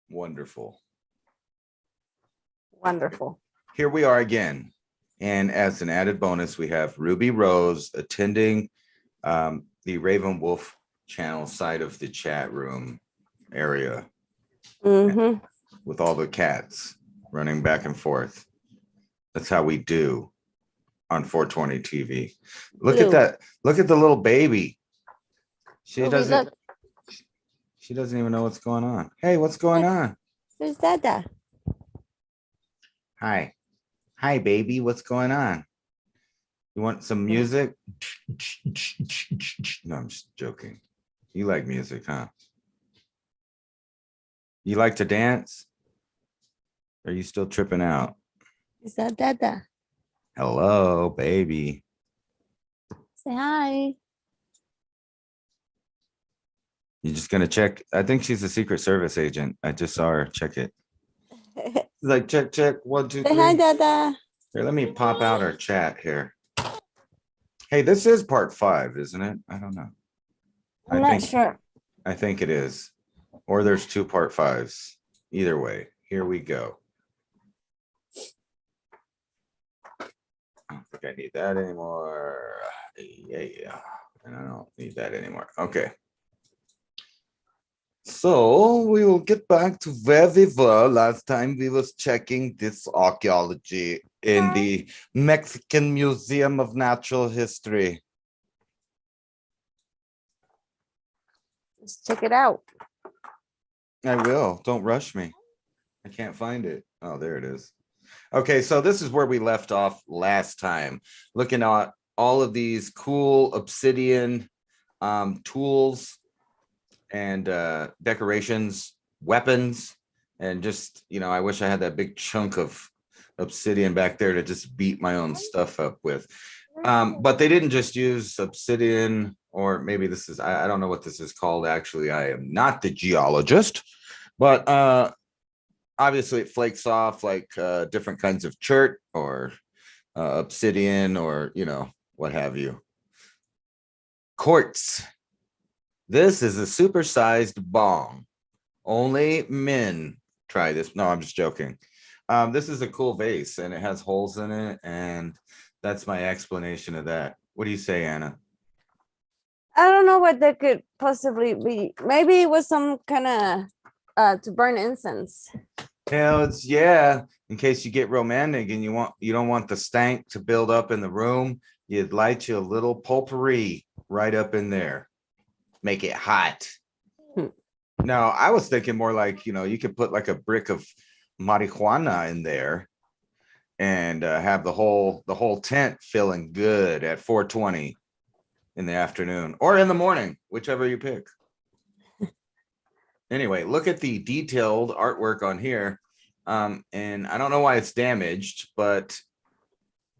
Wonderful. Wonderful. Here we are again. And as an added bonus, we have Ruby Rose attending the Raven Wolf channel side of the chat room area with all the cats running back and forth. That's how we do on 420 TV. Look at that. Look at the little baby. She doesn't even know what's going on. Hey, what's going on? Who's Dada? Hi. Hi, baby. What's going on? You want some music? No, I'm just joking. You like music, huh? You like to dance? Are you still tripping out? Is that Dada? Hello, baby. Say hi. You just gonna check? I think she's a Secret Service agent. I just saw her. Check it. Like check, check. 1, 2, 3. Say hi, Dada. Here, let me pop out our chat here. Hey, this is part 5, isn't it? I don't know. I'm not sure. I think it is. Or there's 2 part 5s. Either way, here we go. I don't think I need that anymore. Yeah. And I don't need that anymore. Okay. So we will get back to where we were. Last time we was checking this archaeology in the Mexican Museum of Natural History. Let's check it out. I will. Don't rush me. I can't find it. Oh, there it is. Okay, so this is where we left off last time, looking at all of these cool obsidian tools and decorations, weapons, and just, you know, I wish I had that big chunk of obsidian back there to just beat my own stuff up with. But they didn't just use obsidian, or maybe this is, I don't know what this is called. Actually, I am not the geologist, but obviously it flakes off like different kinds of chert or obsidian, or, you know, what have you. Quartz. This is a supersized bong. Only men try this. No, I'm just joking. This is a cool vase and it has holes in it, and that's my explanation of that. What do you say, Anna? I don't know what that could possibly be. Maybe it was some kind of to burn incense. Hell, it's, yeah. In case you get romantic and you don't want the stank to build up in the room, you'd light you a little potpourri right up in there. Make it hot. Now, I was thinking more like, you know, you could put like a brick of marijuana in there and have the whole tent feeling good at 4:20 in the afternoon or in the morning, whichever you pick. Anyway, look at the detailed artwork on here. And I don't know why it's damaged, but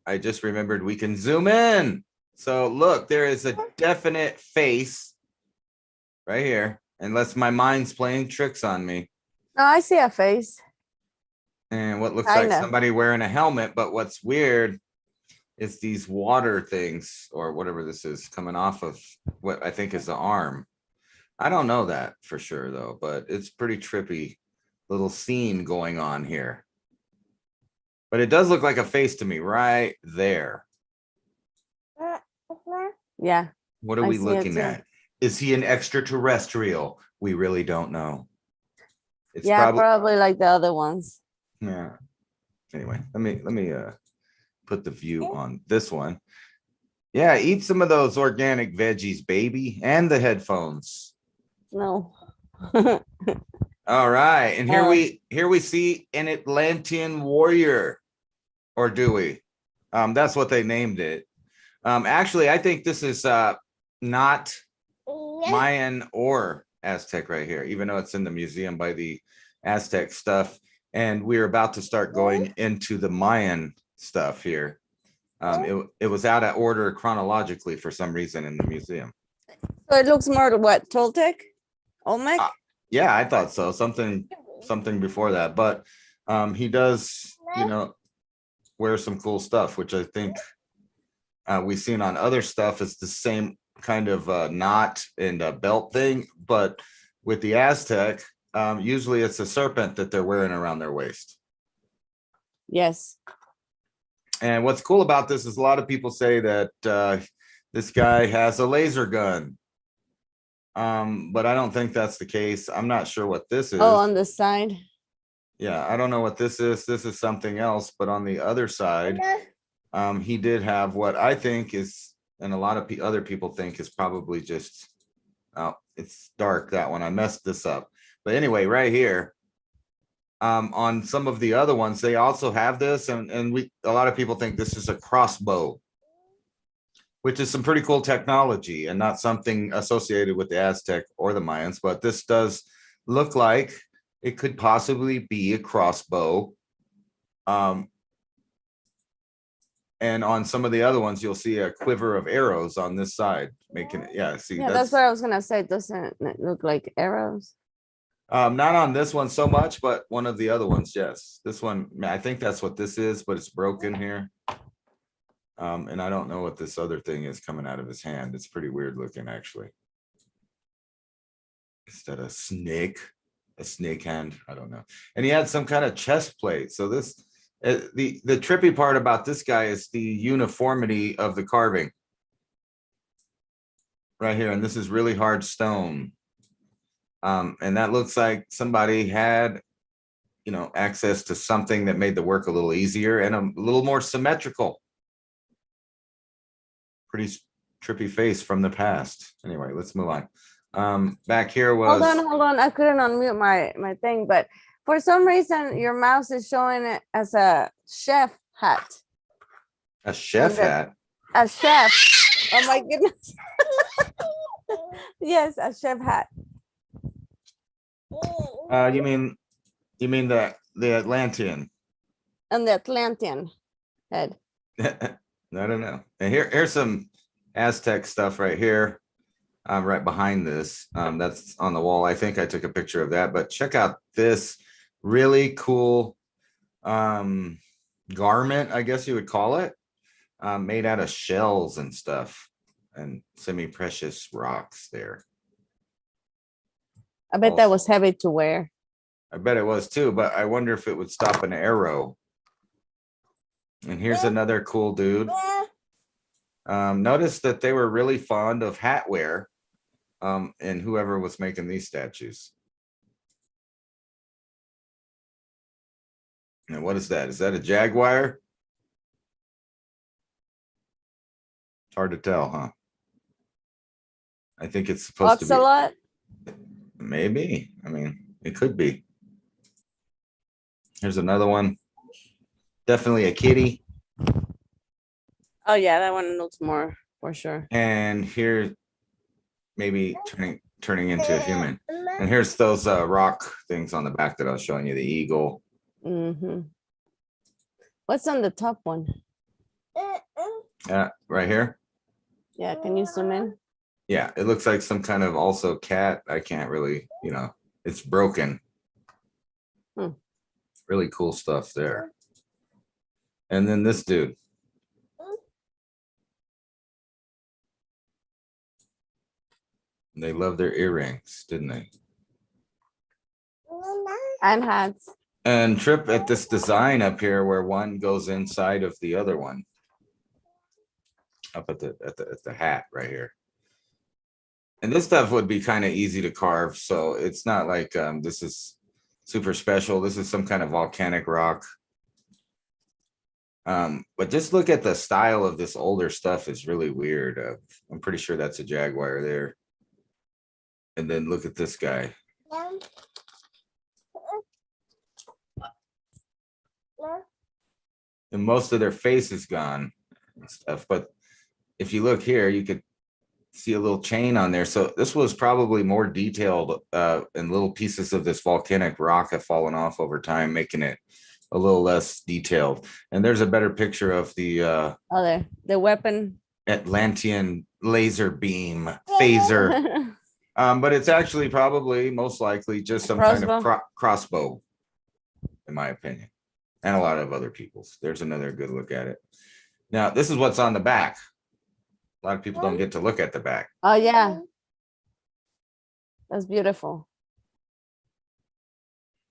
I just remembered we can zoom in. So look, there is a definite face right here, unless my mind's playing tricks on me. No, I see a face. And what looks like somebody wearing a helmet, but what's weird is these water things, or whatever this is, coming off of what I think is the arm. I don't know that for sure, though, but it's pretty trippy little scene going on here. But it does look like a face to me right there. Yeah. What are we looking at? Is he an extraterrestrial? We really don't know. It's probably like the other ones. Yeah. Anyway, let me put the view on this one. Yeah, eat some of those organic veggies, baby, and the headphones. No. All right, and here we see an Atlantean Warrior, or do we? That's what they named it. Actually, I think this is not Mayan or Aztec right here, even though it's in the museum by the Aztec stuff. And we're about to start going into the Mayan stuff here. It was out of order chronologically for some reason in the museum. So it looks more to what, Toltec? Olmec? Yeah, I thought so. Something before that. But he does, you know, wear some cool stuff, which I think we've seen on other stuff is the same kind of knot and belt thing, but with the Aztec, usually it's a serpent that they're wearing around their waist. Yes. And what's cool about this is a lot of people say that this guy has a laser gun. But I don't think that's the case. I'm not sure what this is. Oh, on the side. Yeah, I don't know what this is. This is something else. But on the other side, he did have what I think is, and a lot of other people think is probably just, oh, it's dark, that one. I messed this up. But anyway, right here, on some of the other ones, they also have this, and a lot of people think this is a crossbow, which is some pretty cool technology and not something associated with the Aztec or the Mayans, but this does look like it could possibly be a crossbow. And on some of the other ones, you'll see a quiver of arrows on this side, making it, yeah, see. Yeah, that's what I was gonna say. Doesn't it look like arrows? Not on this one so much, but one of the other ones, yes. This one, I think that's what this is, but it's broken here. And I don't know what this other thing is coming out of his hand. It's pretty weird looking, actually. Is that a snake hand? I don't know. And he had some kind of chest plate. So this, the trippy part about this guy is the uniformity of the carving. Right here, and this is really hard stone. And that looks like somebody had, you know, access to something that made the work a little easier and a little more symmetrical. Pretty trippy face from the past. Anyway, let's move on. Back here was, hold on. I couldn't unmute my thing, but for some reason your mouse is showing it as a chef hat. a chef hat. A chef. Oh my goodness. Yes, a chef hat. You mean the Atlantean? And the Atlantean head. I don't know. And here's some Aztec stuff right here. Right behind this. That's on the wall. I think I took a picture of that, but check out this really cool garment, I guess you would call it, made out of shells and stuff and semi-precious rocks there. I bet that was heavy to wear. I bet it was too, but I wonder if it would stop an arrow. And here's another cool dude. Notice that they were really fond of hat wear, and whoever was making these statues. And what is that? Is that a jaguar? It's hard to tell, huh? I think it's supposed to be. Ocelot? Maybe. I mean, it could be. Here's another one. Definitely a kitty. Oh yeah, that one looks more for sure. And here, maybe turning into a human. And here's those rock things on the back that I was showing you, the eagle. Mm-hmm. What's on the top one? Right here. Yeah, can you zoom in? Yeah, it looks like some kind of also cat. I can't really, you know, it's broken. Really cool stuff there. And then this dude. They love their earrings, didn't they? And hats. And trip at this design up here where one goes inside of the other one. Up at the hat right here. And this stuff would be kind of easy to carve, so it's not like this is super special. This is some kind of volcanic rock. But just look at the style of this older stuff is really weird. I'm pretty sure that's a jaguar there. And then look at this guy. And most of their face is gone and stuff. But if you look here, you could see a little chain on there. So this was probably more detailed, and little pieces of this volcanic rock have fallen off over time, making it a little less detailed. And there's a better picture of the the weapon. Atlantean laser beam phaser. But it's actually probably most likely just some kind of crossbow, in my opinion, and a lot of other people's. There's another good look at it. Now, this is what's on the back. A lot of people don't get to look at the back. Oh yeah, that's beautiful.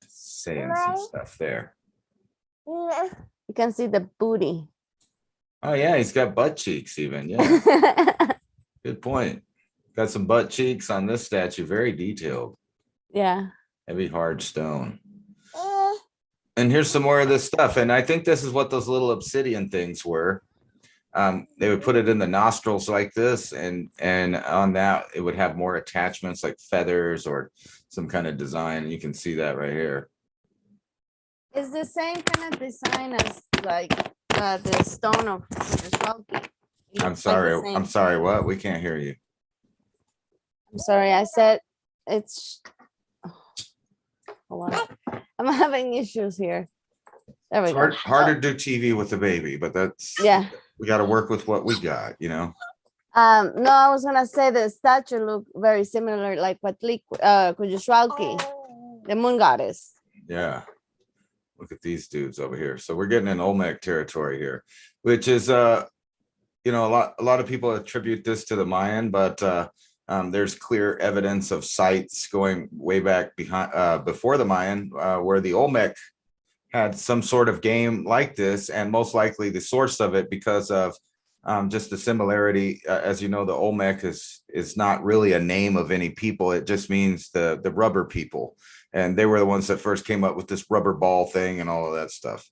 Saying some stuff there. You can see the booty. Oh yeah, he's got butt cheeks even. Yeah, good point. Got some butt cheeks on this statue. Very detailed. Yeah. Heavy hard stone. And here's some more of this stuff. And I think this is what those little obsidian things were. They would put it in the nostrils like this, and on that it would have more attachments like feathers or some kind of design. You can see that right here. It's the same kind of design as like the stone of Koloshwalki. I'm sorry, what? We can't hear you. I'm sorry, I said it's hold on. I'm having issues here. There we go. Hard to do TV with the baby, but that's we got to work with what we got, you know. No, I was gonna say the statue looked very similar, like Koloshwalki, the moon goddess. Yeah. Look at these dudes over here. So we're getting in Olmec territory here, which is you know, a lot of people attribute this to the Mayan, but there's clear evidence of sites going way back behind before the Mayan, where the Olmec had some sort of game like this, and most likely the source of it because of just the similarity. As you know, the Olmec is not really a name of any people. It just means the rubber people. And they were the ones that first came up with this rubber ball thing and all of that stuff.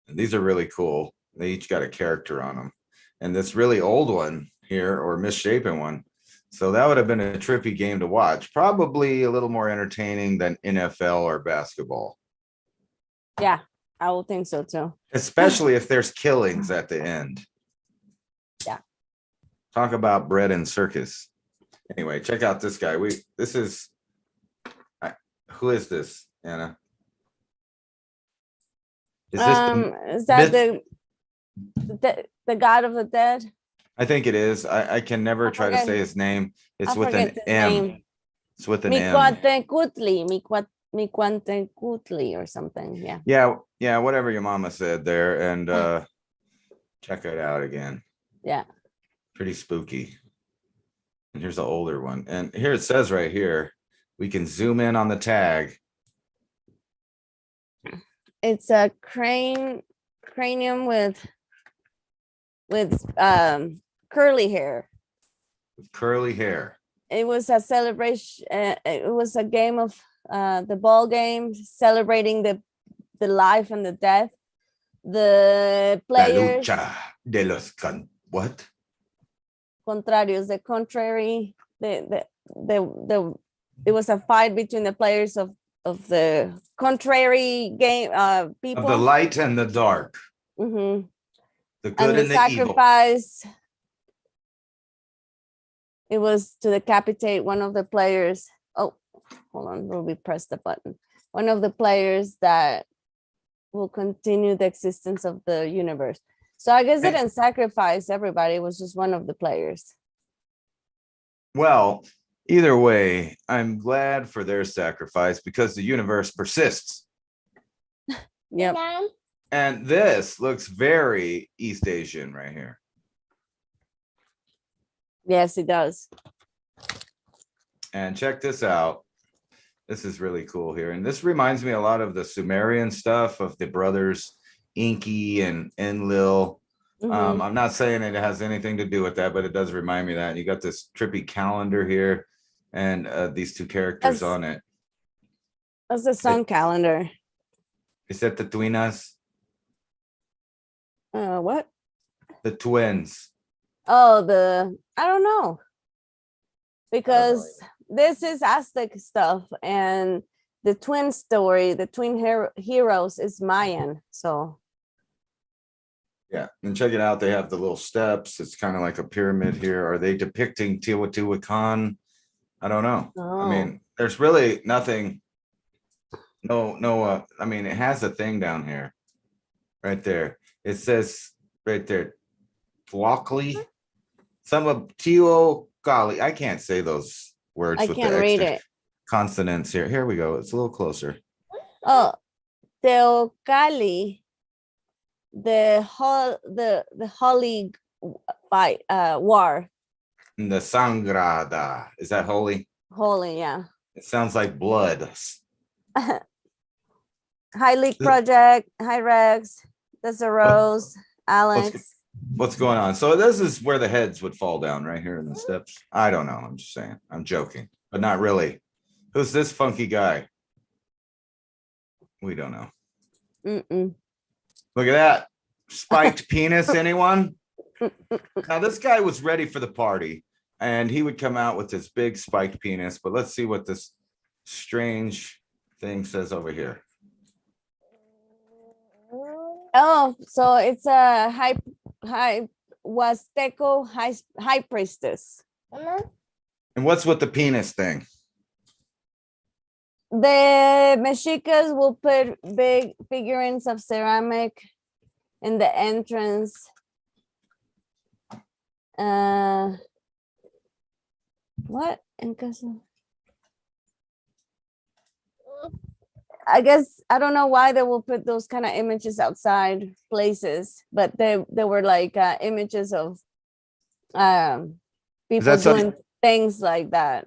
And these are really cool. They each got a character on them. And this really old one here, or misshapen one. So that would have been a trippy game to watch. Probably a little more entertaining than NFL or basketball. Yeah, I would think so too. Especially if there's killings at the end. Yeah. Talk about bread and circus. Anyway, check out this guy. Who is this, Anna? Is that the god of the dead? I think it is. I can never try to say his name. It's with an M. It's with an M. Miquantecutli or something. Yeah. Yeah, whatever your mama said there. And check it out again. Yeah. Pretty spooky. And here's the older one. And here it says right here, we can zoom in on the tag. It's a cranium with curly hair. With curly hair. It was a celebration. It was a game of the ball game celebrating the life and the death. The players. La lucha de los what? Contrarios, the contrary. It was a fight between the players of the contrary game people. Of the light and the dark. Mm-hmm. The good and the sacrifice. Evil. It was to decapitate one of the players. Oh, hold on, Ruby pressed the button. One of the players that will continue the existence of the universe. So I guess it didn't sacrifice everybody. It was just one of the players. Well, either way, I'm glad for their sacrifice because the universe persists. Yep. And this looks very East Asian right here. Yes, it does. And check this out. This is really cool here. And this reminds me a lot of the Sumerian stuff of the brothers Enki and Enlil. Mm-hmm. I'm not saying it has anything to do with that, but it does remind me of that. And you got this trippy calendar here and these two characters on it. That's the sun calendar. Is that the Twinas? What? The twins. Oh, I don't know. Because this is Aztec stuff, and the twin story, the twin heroes is Mayan. So yeah, and check it out. They have the little steps. It's kind of like a pyramid here. Are they depicting Teotihuacan? I don't know. Oh. I mean, there's really nothing. No. I mean, it has a thing down here, right there. It says right there, Tlockley. Some of Teocalli. I can't say those words with the extra consonants here. Here we go. It's a little closer. Oh, Teocalli, the holy fight, war. The Sangrada. Is that holy? Holy, yeah. It sounds like blood. High League Project, High Rex, Rose, Alex. What's going on? So this is where the heads would fall down, right here in the steps. I don't know. I'm just saying. I'm joking, but not really. Who's this funky guy? We don't know. Look at that. Spiked penis, anyone? Now, this guy was ready for the party, and he would come out with this big spiked penis, but let's see what this strange thing says over here. Oh, so it's a high Huasteco high priestess. And what's with the penis thing? The Mexicas will put big figurines of ceramic in the entrance. What? I guess I don't know why they will put those kind of images outside places, but they were like images of people doing things like that.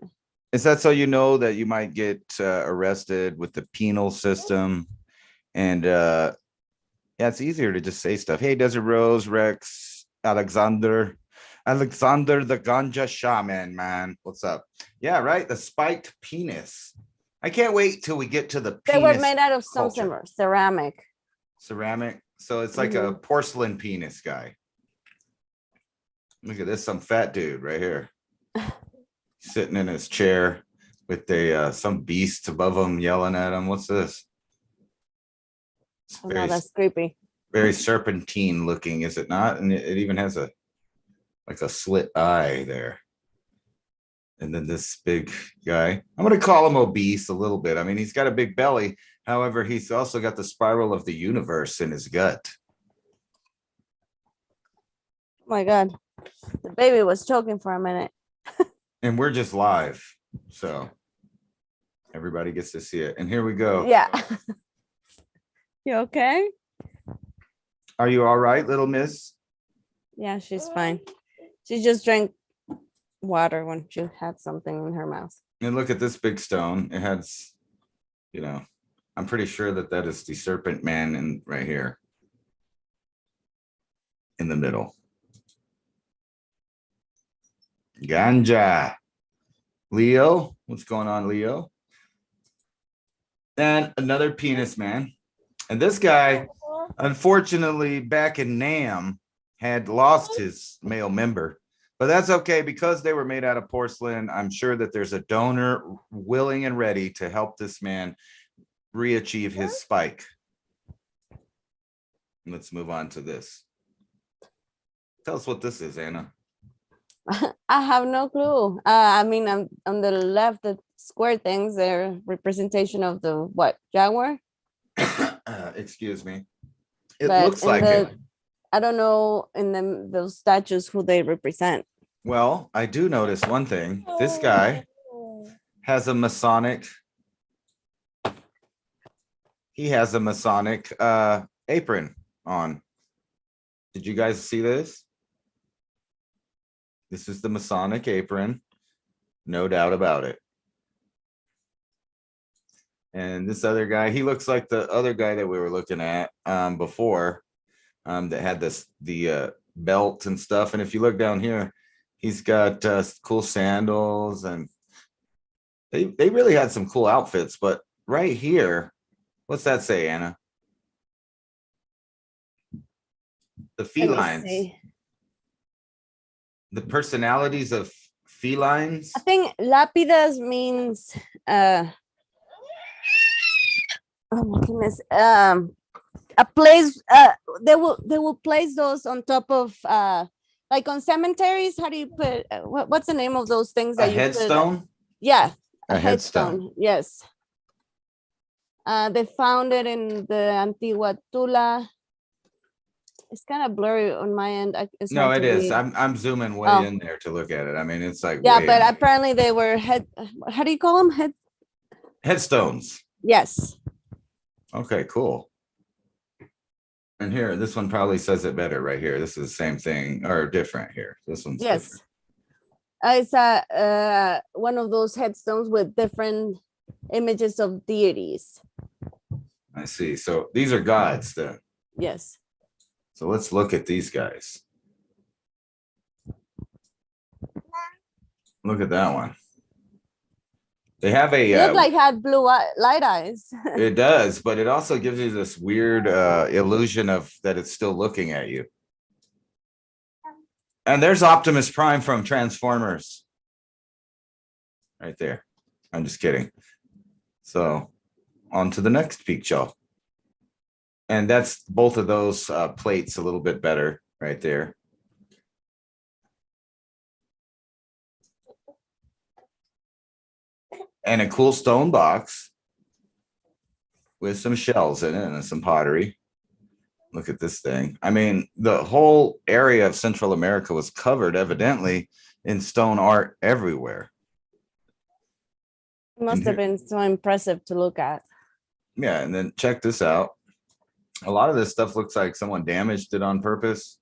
Is that so you know that you might get arrested with the penal system? And yeah, it's easier to just say stuff. Hey, Desert Rose, Rex, Alexander the Ganja Shaman, man. What's up? Yeah, right. The spiked penis. I can't wait till we get to the penis. They were made out of some ceramic. Ceramic. So it's like a porcelain penis guy. Look at this, some fat dude right here. Sitting in his chair with some beast above him yelling at him. What's this? Oh, no, that's creepy. Very serpentine looking, is it not? And it even has a slit eye there. And then this big guy, I'm going to call him obese a little bit. I mean, he's got a big belly. However, he's also got the spiral of the universe in his gut. Oh my God. The baby was choking for a minute. And we're just live. So everybody gets to see it. And here we go. Yeah. You okay? Are you all right, little miss? Yeah, she's fine. She just drank water when she had something in her mouth. And look at this big stone. It has, I'm pretty sure that is the Serpent man right here in the middle. Ganja. Leo, what's going on, Leo? And another penis man. And this guy, unfortunately, back in Nam, had lost his male member. But that's okay, because they were made out of porcelain. I'm sure that there's a donor willing and ready to help this man re-achieve his spike. Let's move on to this. Tell us what this is, Anna. I have no clue. I mean, on the left, the square things, they're representation of the what? Jaguar? Excuse me. It looks like it. I don't know in those statues who they represent. Well, I do notice one thing. This guy has a Masonic. He has a Masonic apron on. Did you guys see this? This is the Masonic apron. No doubt about it. And this other guy, he looks like the other guy that we were looking at before. That had the belt and stuff. And if you look down here, he's got cool sandals, and they really had some cool outfits. But right here, what's that say, Anna? The felines. The personalities of felines. I think Lápidas means oh my goodness. A place they will place those on top of like on cemeteries. How do you put what's the name of those things that a headstone? Yeah, a headstone. Yes. They found it in the Antigua Tula. It's kind of blurry on my end. No, it is. I'm zooming way in there to look at it. I mean, it's like but apparently they were how do you call them? Headstones. Yes. Okay, cool. And here, this one probably says it better right here. This is the same thing or different here. This one's Yes. different. It's one of those headstones with different images of deities. I see. So these are gods then. Yes. So let's look at these guys. Look at that one. They have a. It looked like had blue light eyes. It does, but it also gives you this weird illusion of that it's still looking at you. And there's Optimus Prime from Transformers. Right there. I'm just kidding. So on to the next peak show. And that's both of those plates a little bit better right there. And a cool stone box with some shells in it and some pottery. Look at this thing. I mean, the whole area of Central America was covered evidently in stone art everywhere. It must have been so impressive to look at. Yeah, and then check this out. A lot of this stuff looks like someone damaged it on purpose,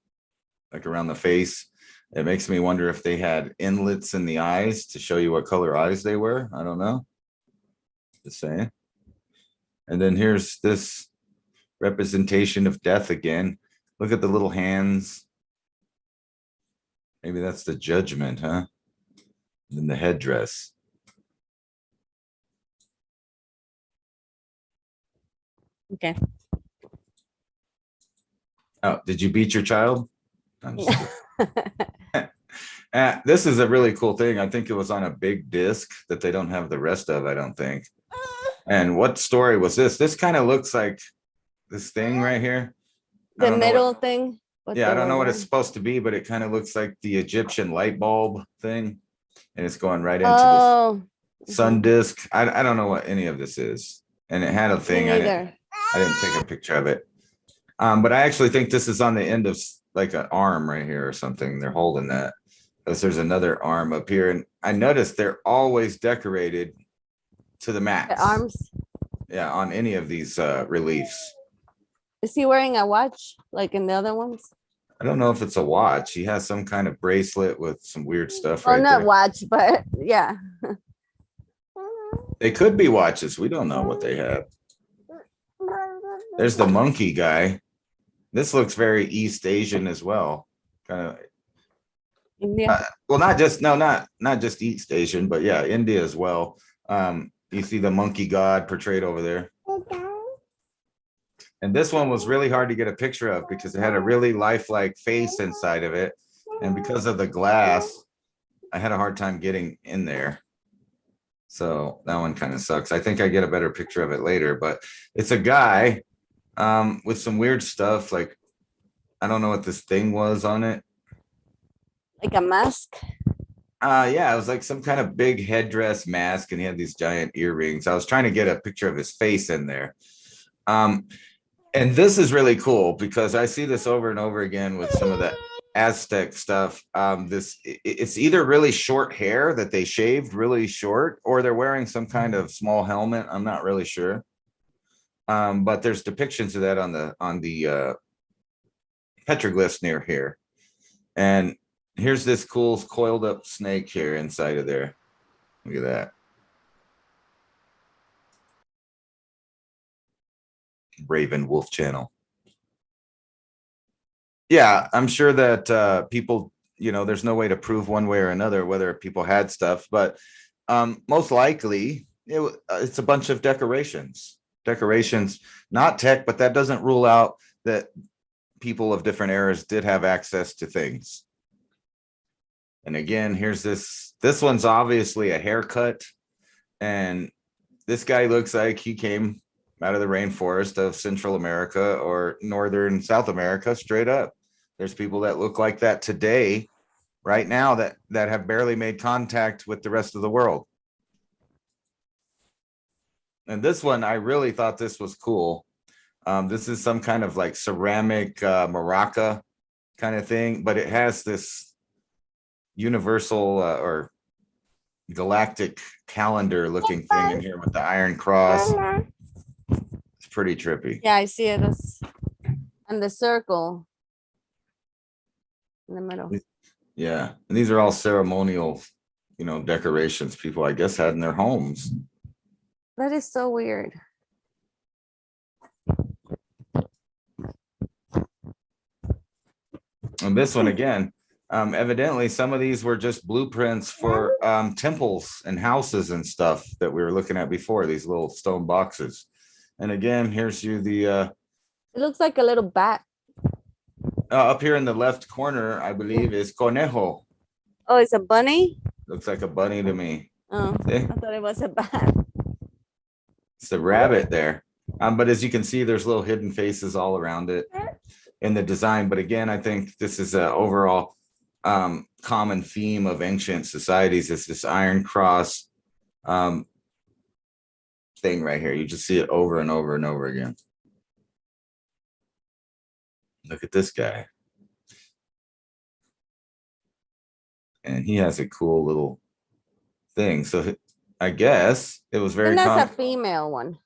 like around the face. It makes me wonder if they had inlets in the eyes to show you what color eyes they were. I don't know. Just saying. And then here's this representation of death again. Look at the little hands. Maybe that's the judgment, huh? And then the headdress. Okay. Oh, did you beat your child? I'm just this is a really cool thing. I think it was on a big disc that they don't have the rest of, I don't think. And what story was this? This kind of looks like this thing right here. The middle thing. Yeah, I don't know what it's supposed to be, but it kind of looks like the Egyptian light bulb thing. And it's going right into the sun disk. I don't know what any of this is. And it had a thing. I didn't take a picture of it. But I actually think this is on the end of like an arm right here or something. They're holding that. Because there's another arm up here. And I noticed they're always decorated to the max. The arms. Yeah, on any of these reliefs. Is he wearing a watch like in the other ones? I don't know if it's a watch. He has some kind of bracelet with some weird stuff Well, right not there. watch, but yeah. They could be watches. We don't know what they have. There's the monkey guy. This looks very East Asian as well. Kind of. India. Well, not just East Asian, but yeah, India as well. You see the monkey god portrayed over there. And this one was really hard to get a picture of because it had a really lifelike face inside of it. And because of the glass, I had a hard time getting in there. So that one kind of sucks. I think I get a better picture of it later, but it's a guy with some weird stuff. Like, I don't know what this thing was on it. Like a mask? Yeah, it was like some kind of big headdress mask, and he had these giant earrings. I was trying to get a picture of his face in there. And this is really cool because I see this over and over again with some of the Aztec stuff. It's either really short hair that they shaved really short, or they're wearing some kind of small helmet. I'm not really sure. But there's depictions of that on the petroglyphs near here. And here's this cool coiled up snake here inside of there. Look at that. Raven Wolf Channel. Yeah, I'm sure that people, there's no way to prove one way or another whether people had stuff, but most likely it's a bunch of decorations, not tech, but that doesn't rule out that people of different eras did have access to things. And again, here's this one's obviously a haircut, and this guy looks like he came out of the rainforest of Central America or Northern South America, straight up. There's people that look like that today, right now, that have barely made contact with the rest of the world. And this one, I really thought this was cool. This is some kind of like ceramic maraca kind of thing, but it has this universal or galactic calendar looking thing in here with the iron cross. It's pretty trippy. Yeah, I see it. And the circle in the middle. Yeah, and these are all ceremonial, decorations people, I guess, had in their homes. That is so weird. And this one again, evidently some of these were just blueprints for temples and houses and stuff that we were looking at before, these little stone boxes. And again, here's you the It looks like a little bat. up here in the left corner, I believe, is conejo. Oh, it's a bunny? Looks like a bunny to me. Oh, See? I thought it was a bat. It's the rabbit there. But as you can see, there's little hidden faces all around it in the design. But again, I think this is an overall common theme of ancient societies. It's this iron cross thing right here. You just see it over and over and over again. Look at this guy. And he has a cool little thing. So I guess it was very And that's common. a female one.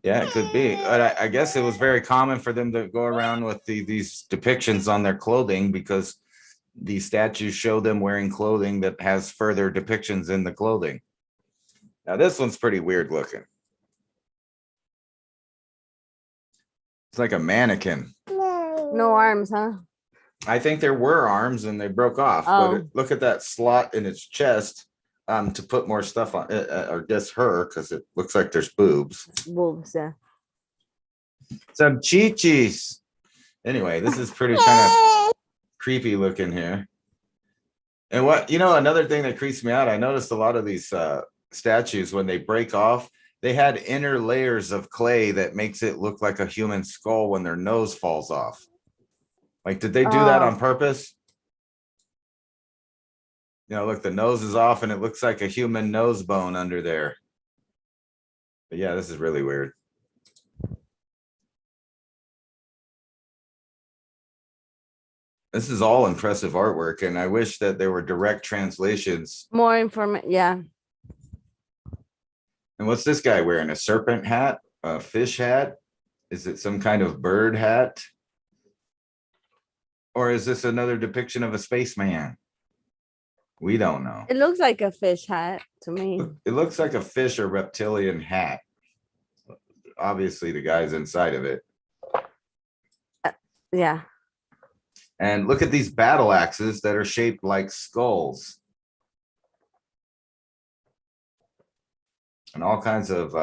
Yeah, it could be. But I guess it was very common for them to go around with these depictions on their clothing, because the statues show them wearing clothing that has further depictions in the clothing. Now, this one's pretty weird looking. It's like a mannequin. No arms, huh? I think there were arms and they broke off. Oh. But look at that slot in its chest to put more stuff on, or just her, because it looks like there's boobs. Boobs, yeah. Some chichis. Anyway, this is pretty kind of creepy looking here. And another thing that creeps me out, I noticed a lot of these statues, when they break off, they had inner layers of clay that makes it look like a human skull when their nose falls off. Like, did they do that on purpose? Look, the nose is off and it looks like a human nose bone under there. But yeah, this is really weird. This is all impressive artwork, and I wish that there were direct translations. More information, yeah. And what's this guy wearing? A serpent hat? A fish hat? Is it some kind of bird hat? Or is this another depiction of a spaceman? We don't know. It looks like a fish hat to me. It looks like a fish or reptilian hat. Obviously, the guy's inside of it. Yeah. And look at these battle axes that are shaped like skulls. And all kinds of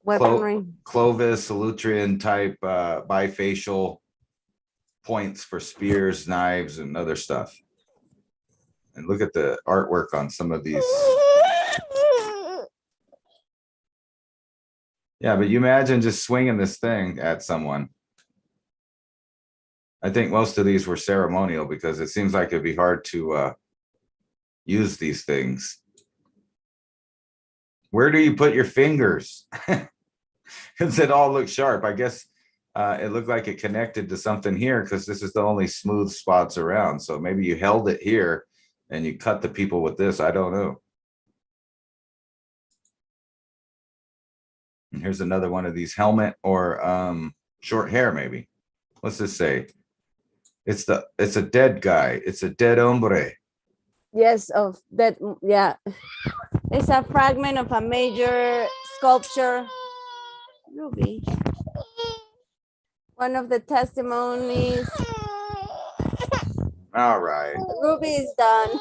Weaponry. Clovis, Solutrean type bifacial points for spears, knives, and other stuff. And look at the artwork on some of these. Yeah, but you imagine just swinging this thing at someone. I think most of these were ceremonial, because it seems like it'd be hard to use these things. Where do you put your fingers? Because it all looks sharp. I guess it looked like it connected to something here, because this is the only smooth spots around. So maybe you held it here and you cut the people with this. I don't know. And here's another one of these helmet or short hair, maybe. What's this say? It's a dead guy. It's a dead hombre. Yes, of that, yeah. It's a fragment of a major sculpture. Ruby. One of the testimonies. All right. Ruby is done.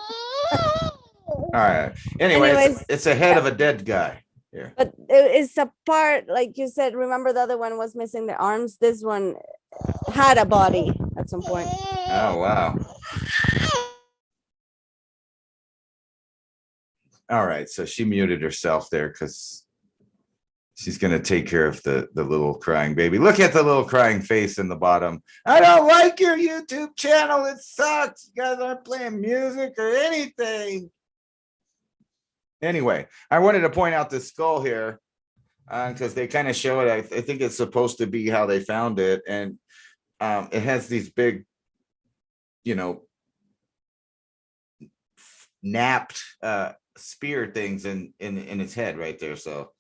All right. Anyways, it's a head of a dead guy here. But it's a part, like you said, remember the other one was missing the arms? This one had a body at some point. Oh, wow. All right. So she muted herself there because she's going to take care of the little crying baby. Look at the little crying face in the bottom. I don't like your YouTube channel. It sucks. You guys aren't playing music or anything. Anyway, I wanted to point out this skull here because they kind of show it. I think it's supposed to be how they found it. And it has these big, napped spear things in its head right there. So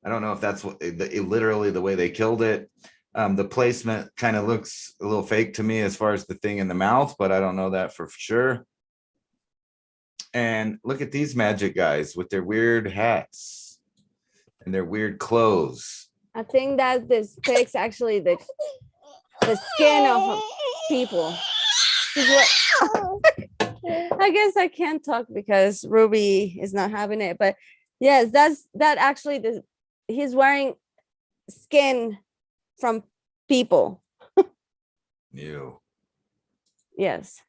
I don't know if that's literally the way they killed it. The placement kind of looks a little fake to me as far as the thing in the mouth, but I don't know that for sure. And look at these magic guys with their weird hats and their weird clothes. I think that this depicts actually the skin of people. This is what I guess I can't talk because Ruby is not having it, but yes, that actually he's wearing skin from people. Ew. Yes.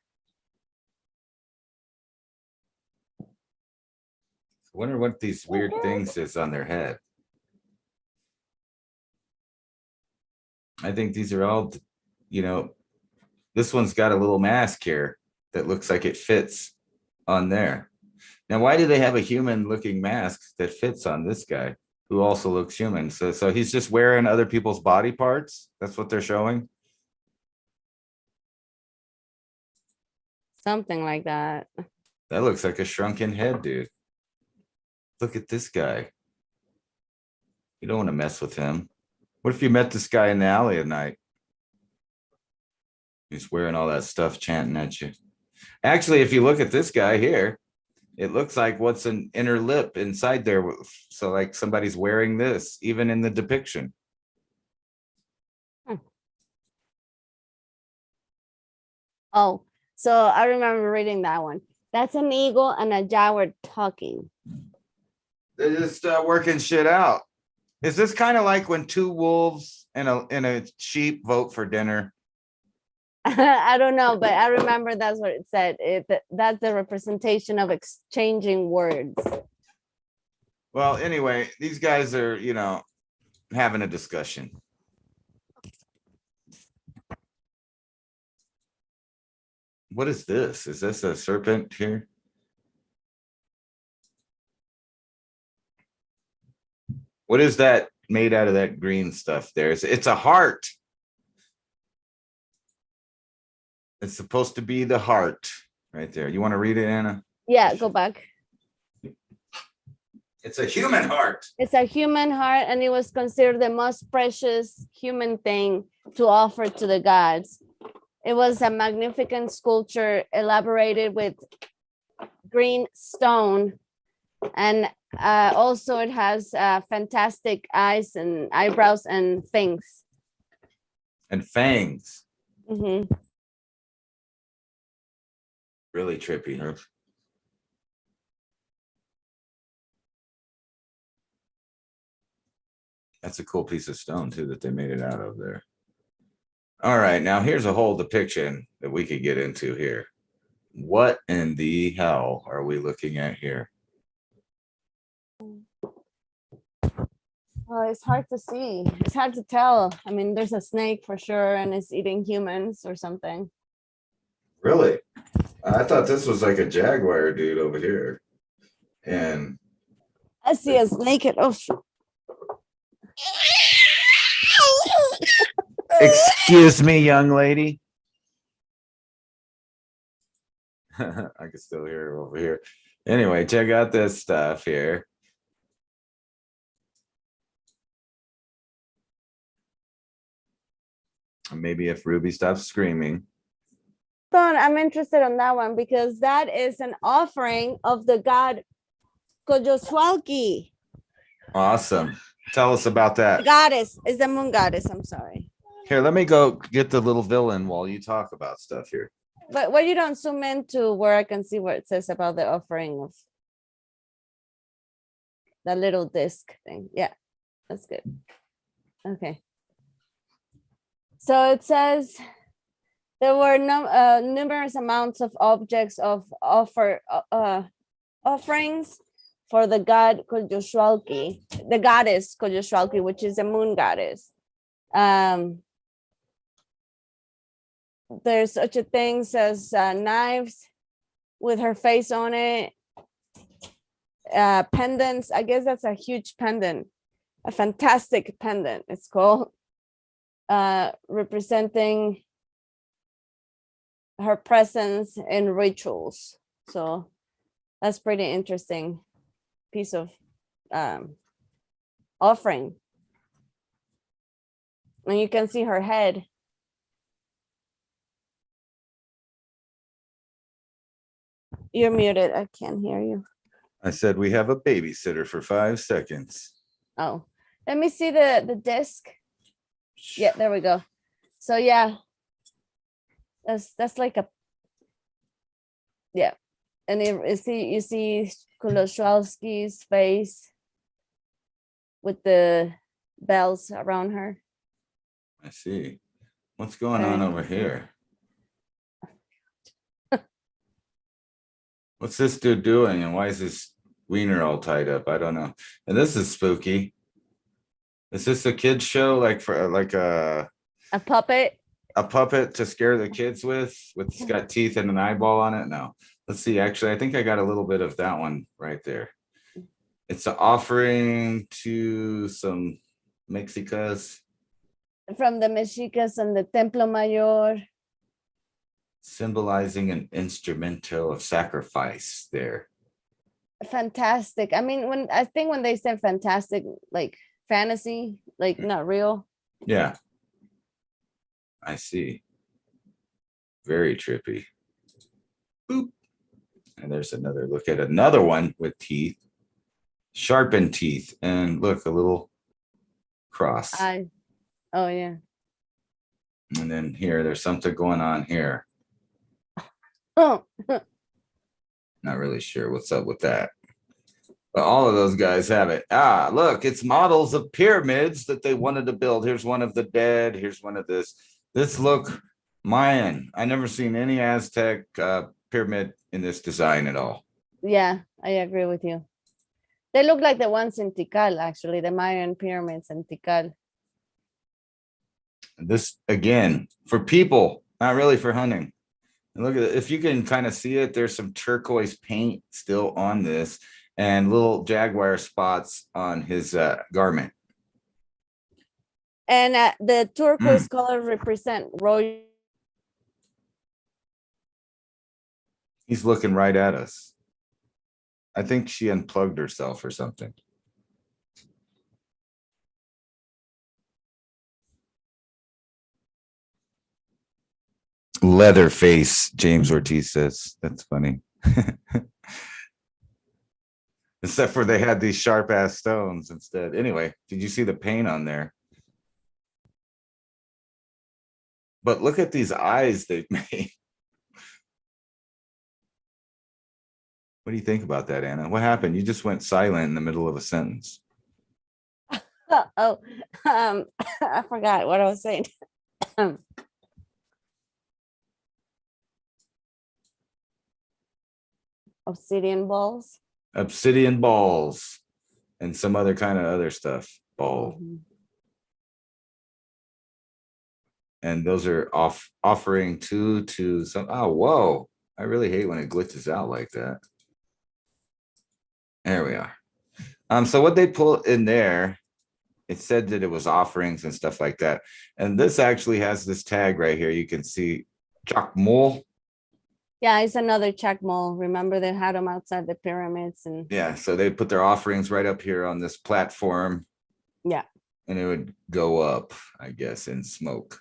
I wonder what these weird things is on their head. I think these are all, this one's got a little mask here that looks like it fits on there. Now, why do they have a human looking mask that fits on this guy who also looks human? So he's just wearing other people's body parts. That's what they're showing. Something like that. That looks like a shrunken head, dude. Look at this guy. You don't want to mess with him. What if you met this guy in the alley at night? He's wearing all that stuff chanting at you. Actually, if you look at this guy here, it looks like what's an inner lip inside there. So like somebody's wearing this, even in the depiction. Oh, so I remember reading that one. That's an eagle and a jaguar talking. They're just working shit out. Is this kind of like when two wolves and a sheep vote for dinner? I don't know, but I remember that's what it said. That's the representation of exchanging words. Well, anyway, these guys are, having a discussion. What is this? Is this a serpent here? What is that made out of that green stuff there? It's a heart. It's supposed to be the heart right there. You want to read it, Anna? Yeah, go back. It's a human heart. It's a human heart, and it was considered the most precious human thing to offer to the gods. It was a magnificent sculpture elaborated with green stone, and also it has fantastic eyes and eyebrows and fangs. And fangs. Mm-hmm. Really trippy, huh? That's a cool piece of stone too that they made it out of there. All right, now here's a whole depiction that we could get into here. What in the hell are we looking at here? Well, it's hard to see. It's hard to tell. I mean, there's a snake for sure, and it's eating humans or something. Really? I thought this was like a jaguar dude over here. And I see a snake. Oh, excuse me, young lady. I can still hear her over here. Anyway, check out this stuff here. Maybe if Ruby stops screaming. I'm interested on that one because that is an offering of the god Koloshwalki. Awesome. Tell us about that. The goddess is the moon goddess. I'm sorry. Here, let me go get the little villain while you talk about stuff here. But why you don't zoom into where I can see what it says about the offering of the little disc thing. Yeah, that's good. Okay. So it says there were numerous amounts of objects of offerings for the god Koloshwalki, the goddess Koloshwalki, which is a moon goddess. There's such a things as knives with her face on it, pendants. I guess that's a huge pendant, a fantastic pendant. It's called representing her presence in rituals. So that's pretty interesting piece of offering. And you can see her head. You're muted. I can't hear you. I said we have a babysitter for 5 seconds. Oh, let me see the disc. Yeah, there we go. So yeah, that's like a, yeah. And you see Koloshwalski's face with the bells around her. I see. What's going on over here? What's this dude doing? And why is his wiener all tied up? I don't know. And this is spooky. Is this a kid's show? Like for like a puppet? A puppet to scare the kids with? It's got teeth and an eyeball on it? No. Let's see. Actually, I think I got a little bit of that one right there. It's an offering to some Mexicas. From the Mexicas and the Templo Mayor. Symbolizing an instrumental of sacrifice there. Fantastic. I mean, when they said fantastic, like fantasy, like not real. Yeah. I see. Very trippy. Boop. And there's another look at another one with teeth. Sharpened teeth. And look, a little cross. Oh, yeah. And then here, there's something going on here. Oh. Not really sure what's up with that. But all of those guys have it. Ah, look, it's models of pyramids that they wanted to build. Here's one of the dead. Here's one of this. This look Mayan. I never seen any Aztec pyramid in this design at all. Yeah, I agree with you. They look like the ones in Tikal, actually, the Mayan pyramids in Tikal. This, again, for people, not really for hunting. And look at it. If you can kind of see it, there's some turquoise paint still on this and little jaguar spots on his garment. And the turquoise color represent royal. He's looking right at us. I think she unplugged herself or something. Leatherface, James Ortiz says. That's funny. Except for they had these sharp ass stones instead. Anyway, did you see the paint on there? But look at these eyes they've made. What do you think about that, Anna? What happened? You just went silent in the middle of a sentence. I forgot what I was saying. Obsidian balls. Obsidian balls and some other kind of other stuff. Ball. Mm-hmm. And those are offering to some. Oh, whoa. I really hate when it glitches out like that. There we are. So what they pull in there, it said that it was offerings and stuff like that. And this actually has this tag right here. You can see Chakmol. Yeah, it's another Chakmol. Remember they had them outside the pyramids. And yeah, so they put their offerings right up here on this platform. Yeah. And it would go up, I guess, in smoke.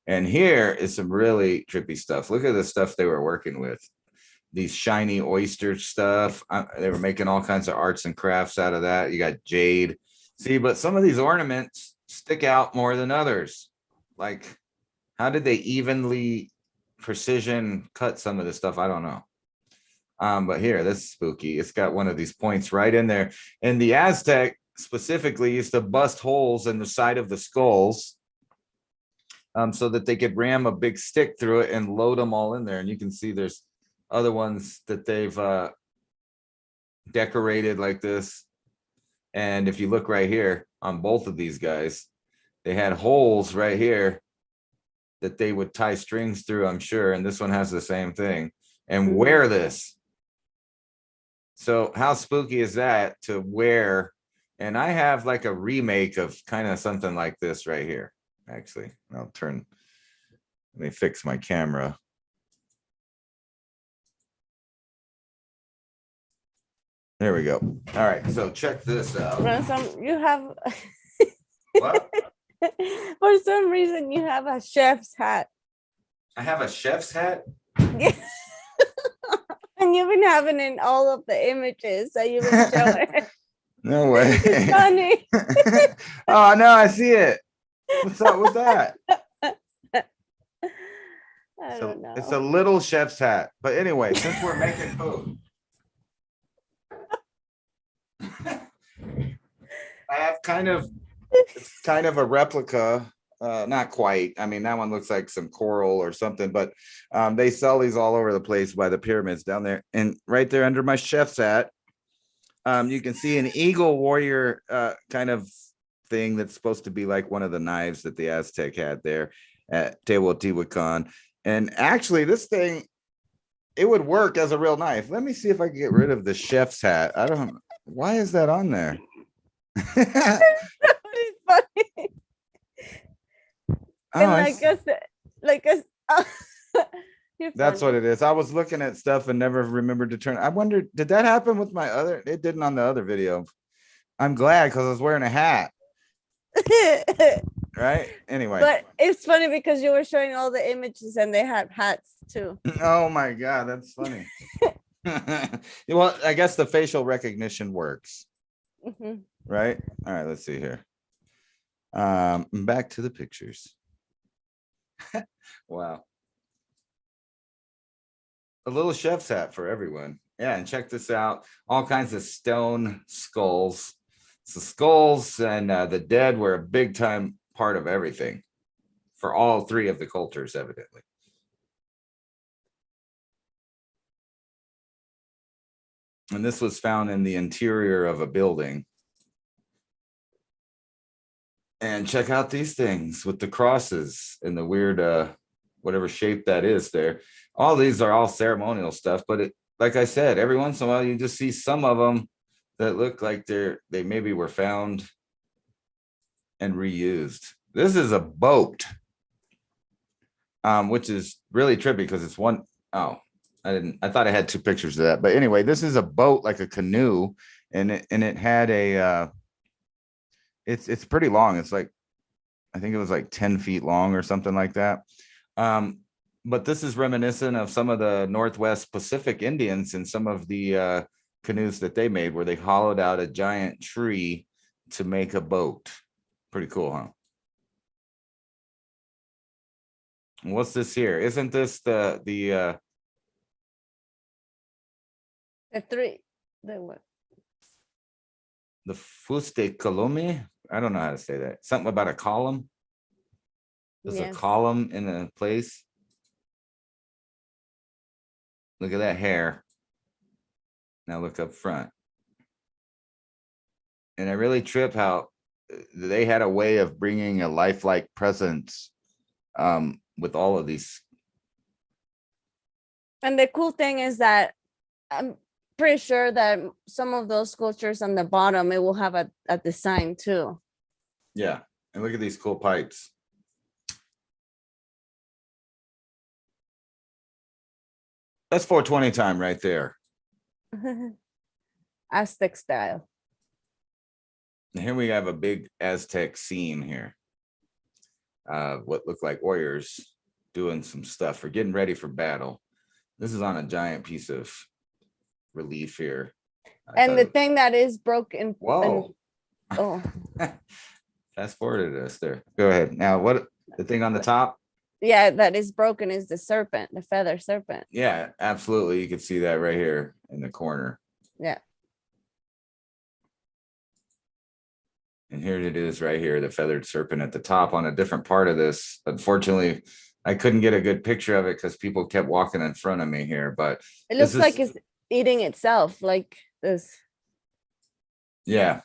And here is some really trippy stuff. Look at the stuff they were working with. These shiny oyster stuff. They were making all kinds of arts and crafts out of that. You got jade. See, but some of these ornaments stick out more than others. Like, how did they evenly precision cut some of this stuff? I don't know. But here, this is spooky. It's got one of these points right in there. And the Aztec specifically used to bust holes in the side of the skulls so that they could ram a big stick through it and load them all in there. And you can see there's other ones that they've decorated like this. And if you look right here on both of these guys, they had holes right here that they would tie strings through, I'm sure. And this one has the same thing. And wear this. So how spooky is that to wear? And I have like a remake of kind of something like this right here. Actually, let me fix my camera. There we go. All right, so check this out. Ransom, you have What? For some reason, you have a chef's hat. I have a chef's hat. Yeah. And you've been having in all of the images that you've been showing. No way. It's funny. Oh no, I see it. What's up with that? I So don't know. it's a little chef's hat. But anyway, since we're making food, I have it's kind of a replica. Not quite. I mean, that one looks like some coral or something, but they sell these all over the place by the pyramids down there. And right there under my chef's hat, you can see an eagle warrior kind of thing that's supposed to be like one of the knives that the Aztec had there at Teotihuacan. And actually, this thing, it would work as a real knife. Let me see if I can get rid of the chef's hat. I don't. Why is that on there? It's funny. Oh, And like us, that's what it is. I was looking at stuff and never remembered to turn. I wonder, did that happen with my other? It didn't on the other video. I'm glad because I was wearing a hat. Right. Anyway. But it's funny because you were showing all the images and they had hats too. Oh my God, that's funny. Well, I guess the facial recognition works. Mhm. Right. All right. Let's see here. Back to the pictures. Wow. A little chef's hat for everyone. Yeah, and check this out. All kinds of stone skulls. So skulls and the dead were a big time part of everything for all three of the cultures, evidently. And this was found in the interior of a building. And check out these things with the crosses and the weird whatever shape that is there. All these are all ceremonial stuff, but it, like I said, every once in a while you just see some of them that look like they maybe were found and reused. This is a boat, which is really trippy because it's one. Oh, I thought I had two pictures of that, but anyway, this is a boat like a canoe, and it had a it's pretty long. It's like, I think it was like 10 feet long or something like that. But this is reminiscent of some of the Northwest Pacific Indians and some of the canoes that they made, where they hollowed out a giant tree to make a boat. Pretty cool, huh? What's this here? Isn't this the The what? the fuste column? I don't know how to say that. Something about a column. There's a Yes. column in a place. Look at that hair. Now look up front. And I really trip how they had a way of bringing a lifelike presence with all of these. And the cool thing is that I'm pretty sure that some of those sculptures on the bottom, it will have a design too. Yeah. And look at these cool pipes. That's 420 time right there. Aztec style. And here we have a big Aztec scene here. What look like warriors doing some stuff or getting ready for battle. This is on a giant piece of relief here. And the thing that is broken. Whoa. Oh. Fast forwarded us there. Go ahead. Now, what the thing on the top? Yeah, that is broken is the serpent, the feather serpent. Yeah, absolutely. You can see that right here in the corner. Yeah. And here it is right here, the feathered serpent at the top on a different part of this. Unfortunately, I couldn't get a good picture of it because people kept walking in front of me here, but it looks like it's eating itself like this. Yeah.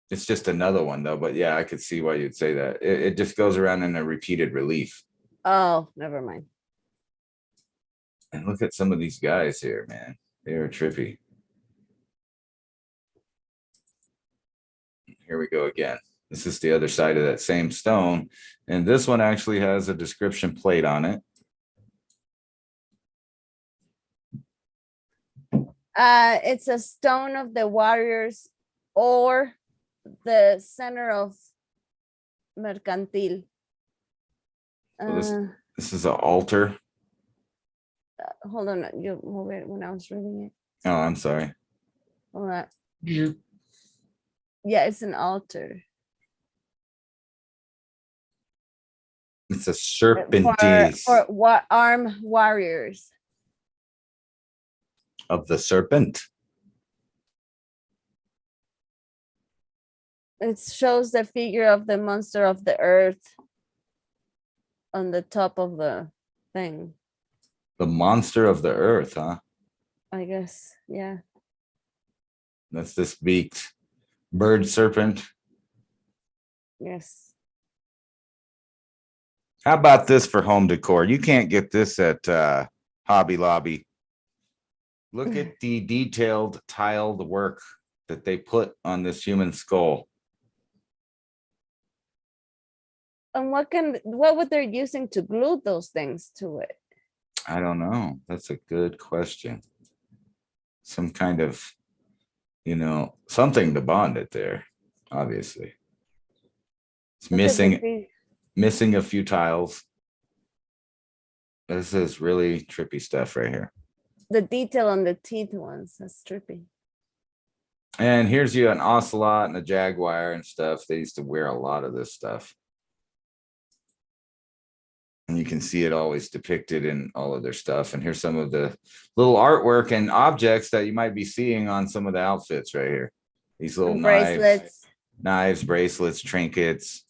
It's just another one though, but yeah, I could see why you'd say that. It just goes around in a repeated relief. Oh, never mind. And look at some of these guys here, man. They are trippy. Here we go again. This is the other side of that same stone. And this one actually has a description plate on it. It's a stone of the warriors or the center of mercantil. So this is an altar. Hold on, you move it when I was reading it. Oh, I'm sorry. Hold on. Yeah, it's an altar. It's a serpent For armed warriors. of the serpent. It shows the figure of the monster of the earth on the top of the thing. The monster of the earth, huh? I guess, yeah. That's this beaked bird serpent. Yes. How about this for home decor? You can't get this at Hobby Lobby. Look at the detailed tiled work that they put on this human skull. And what would they using to glue those things to it? I don't know. That's a good question. Some kind of, something to bond it there, obviously. It's missing a few tiles. This is really trippy stuff right here. The detail on the teeth ones, that's trippy. And here's you an ocelot and a jaguar and stuff. They used to wear a lot of this stuff. And you can see it always depicted in all of their stuff. And here's some of the little artwork and objects that you might be seeing on some of the outfits right here. These little knives, bracelets, trinkets.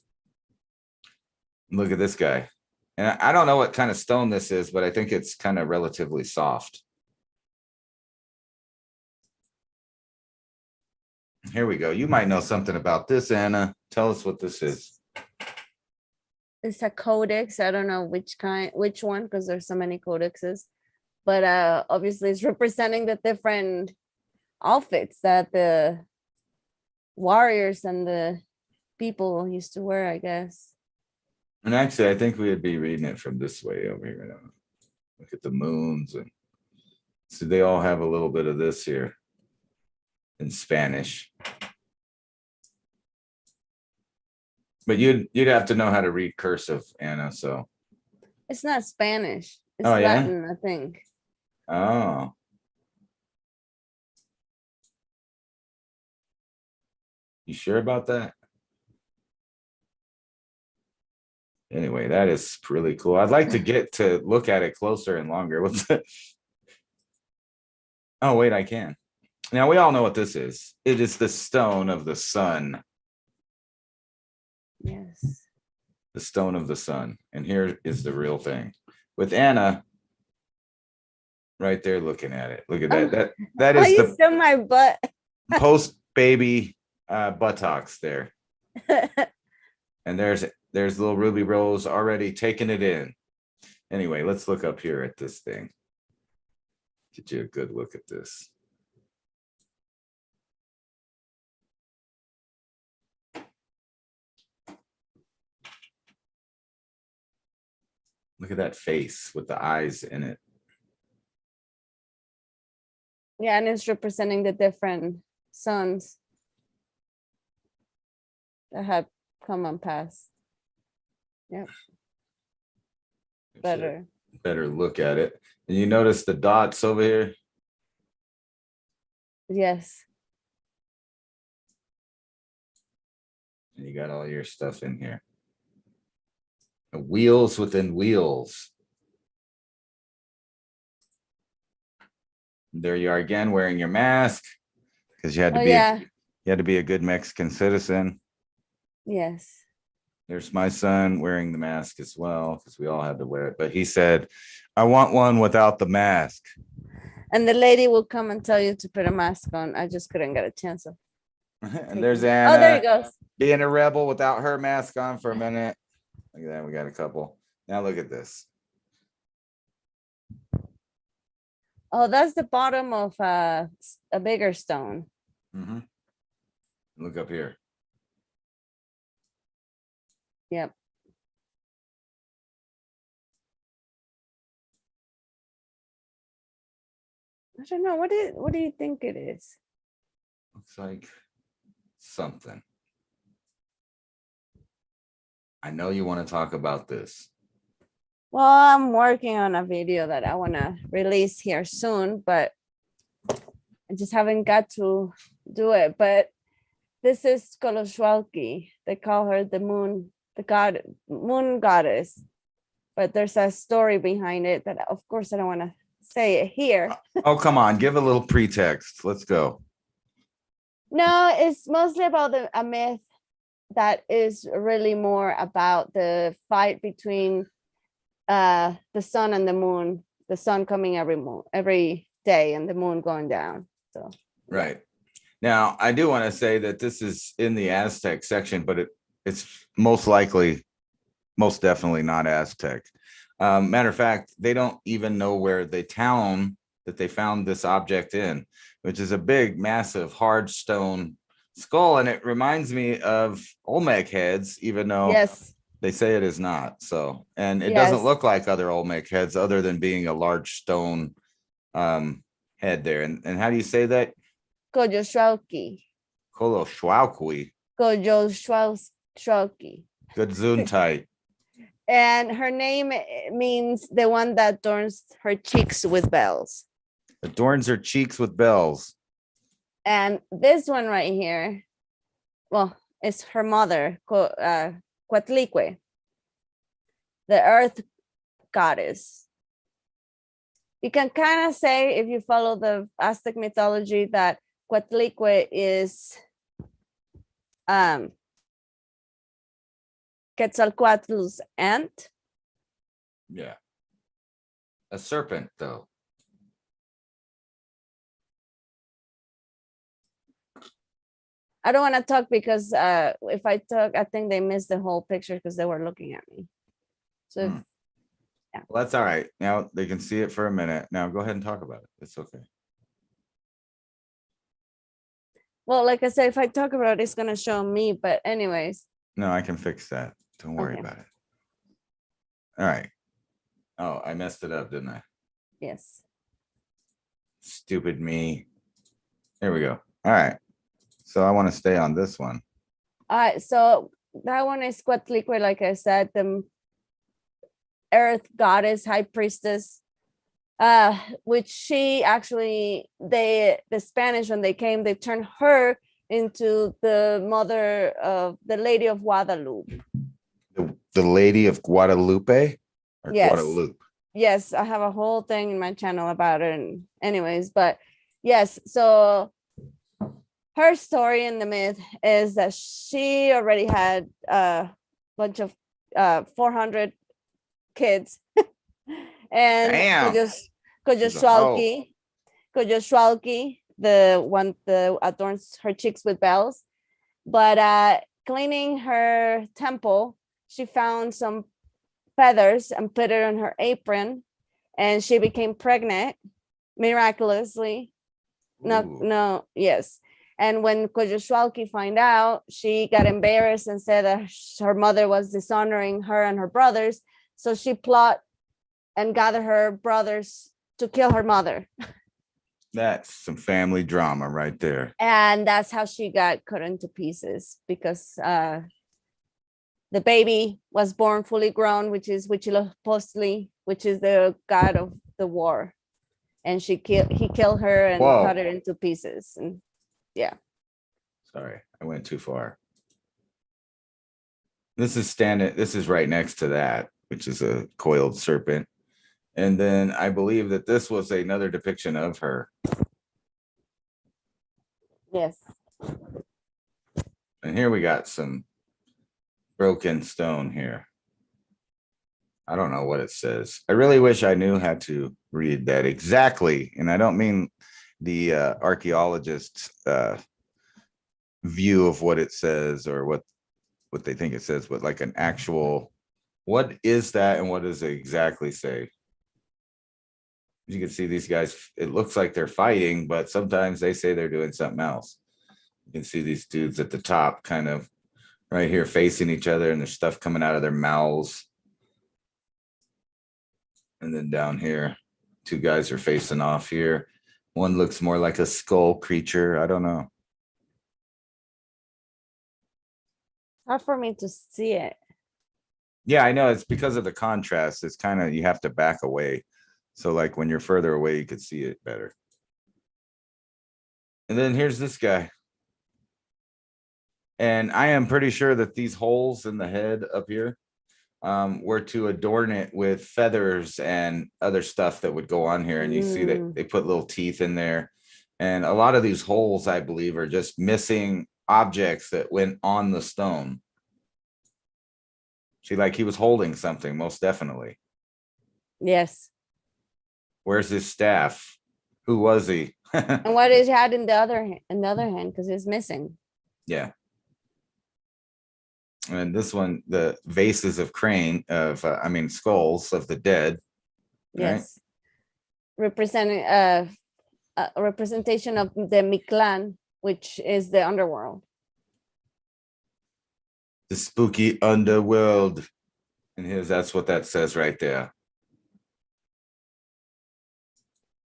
Look at this guy. And I don't know what kind of stone this is, but I think it's kind of relatively soft. Here we go. You might know something about this, Anna. Tell us what this is. It's a codex. I don't know which one, because there's so many codexes. But obviously it's representing the different outfits that the warriors and the people used to wear, I guess. And actually, I think we would be reading it from this way over here. Look at the moons. And so they all have a little bit of this here in Spanish. But you'd have to know how to read cursive, Anna, so. It's not Spanish. It's Latin, I think. Oh. You sure about that? Anyway, that is really cool. I'd like to get to look at it closer and longer. What's that? Oh, wait, I can. Now, we all know what this is. It is the stone of the sun. Yes. The stone of the sun. And here is the real thing. With Anna right there looking at it. Look at that. That is the still my butt. Post-baby buttocks there. And there's little Ruby Rose already taking it in. Anyway, let's look up here at this thing. Get you a good look at this. Look at that face with the eyes in it. Yeah, and it's representing the different suns that have come and passed. Yep. Better Look at it. And you notice the dots over here? Yes. And you got all your stuff in here. Wheels within wheels. There you are again, wearing your mask because you had to be a good Mexican citizen. Yes. There's my son wearing the mask as well because we all had to wear it. But he said, "I want one without the mask." And the lady will come and tell you to put a mask on. I just couldn't get a chance of. And there's Anna. Oh, there he goes. Being a rebel without her mask on for a minute. Look at that. We got a couple. Now look at this. Oh, that's the bottom of a bigger stone. Mm-hmm. Look up here. Yep. I don't know. What do you think it is? Looks like something. I know you want to talk about this. Well, I'm working on a video that I want to release here soon, but I just haven't got to do it. But this is Koloshwalki. They call her the moon, moon goddess. But there's a story behind it that, of course, I don't want to say it here. Oh, come on. Give a little pretext. Let's go. No, it's mostly about a myth that is really more about the fight between the sun and the moon, the sun coming every day and the moon going down. So right now, I do want to say that this is in the Aztec section, but it's most definitely not Aztec. Matter of fact, they don't even know where the town that they found this object in, which is a big, massive, hard stone skull, and it reminds me of Olmec heads, even though yes, they say it is not. So, and it yes, doesn't look like other Olmec heads other than being a large stone head there. And how do you say that? Koloshwalki. Koloshwalki. Koloshwalki. Gesundheit. And her name means the one that adorns her cheeks with bells. Adorns her cheeks with bells. And this one right here, well, it's her mother, Coatlicue, the earth goddess. You can kind of say, if you follow the Aztec mythology, that Coatlicue is Quetzalcoatl's aunt. Yeah. A serpent, though. I don't want to talk because if I talk, I think they missed the whole picture because they were looking at me. So yeah. Well, that's all right. Now they can see it for a minute. Now go ahead and talk about it. It's okay. Well, like I said, if I talk about it, it's going to show me. But anyways. No, I can fix that. Don't worry about it. All right. Oh, I messed it up, didn't I? Yes. Stupid me. There we go. All right. So I want to stay on this one. All right. So that one is Coatlicue, like I said, the earth goddess, high priestess, which she actually, the Spanish, when they came, they turned her into the mother of the Lady of Guadalupe. The Lady of Guadalupe? Or yes. Guadalupe? Yes, I have a whole thing in my channel about it. And anyways, but yes, so her story in the myth is that she already had a bunch of 400 kids. And Koloshwalki, the one that adorns her cheeks with bells. But cleaning her temple, she found some feathers and put it on her apron, and she became pregnant miraculously. No, yes. And when Koloshwalki found out, she got embarrassed and said that her mother was dishonoring her and her brothers. So she plot and gather her brothers to kill her mother. That's some family drama right there. And that's how she got cut into pieces, because the baby was born fully grown, which is Huitzilopochtli, which is the god of the war. And he killed her and cut her into pieces. And yeah. Sorry, I went too far. This is right next to that, which is a coiled serpent. And then I believe that this was another depiction of her. Yes. And here we got some broken stone here. I don't know what it says. I really wish I knew how to read that exactly. And I don't mean the archaeologist's view of what it says or what they think it says, but like an actual, what is that and what does it exactly say? You can see these guys, it looks like they're fighting, but sometimes they say they're doing something else. You can see these dudes at the top kind of right here facing each other, and there's stuff coming out of their mouths. And then down here, two guys are facing off here. One looks more like a skull creature. I don't know. Hard for me to see it. Yeah, I know. It's because of the contrast. It's kind of, you have to back away. So like when you're further away, you could see it better. And then here's this guy. And I am pretty sure that these holes in the head up here were to adorn it with feathers and other stuff that would go on here. And you see that they put little teeth in there. And a lot of these holes, I believe, are just missing objects that went on the stone. See, like he was holding something, most definitely. Yes. Where's his staff? Who was he? And what is had in the other hand, because it's missing. Yeah. And this one, the vases of skulls of the dead. Yes. Right? Representing a representation of the Mictlan, which is the underworld. The spooky underworld. And here's, that's what that says right there.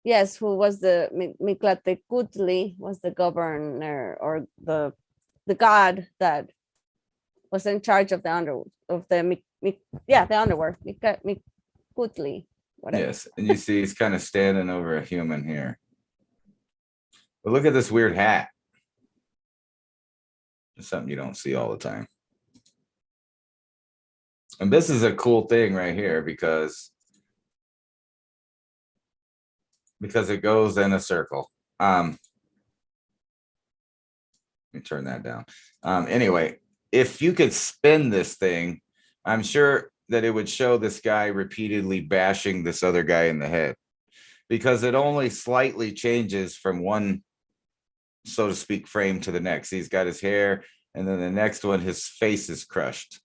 Yes, who was the Mictlatecutli was the governor or the god that was in charge of the underworld the underworld. Mictlatecutli, whatever. Yes, and you see he's kind of standing over a human here. But look at this weird hat. It's something you don't see all the time. And this is a cool thing right here because it goes in a circle. Let me turn that down. Anyway, if you could spin this thing, I'm sure that it would show this guy repeatedly bashing this other guy in the head, because it only slightly changes from one, so to speak, frame to the next. He's got his hair, and then the next one, his face is crushed.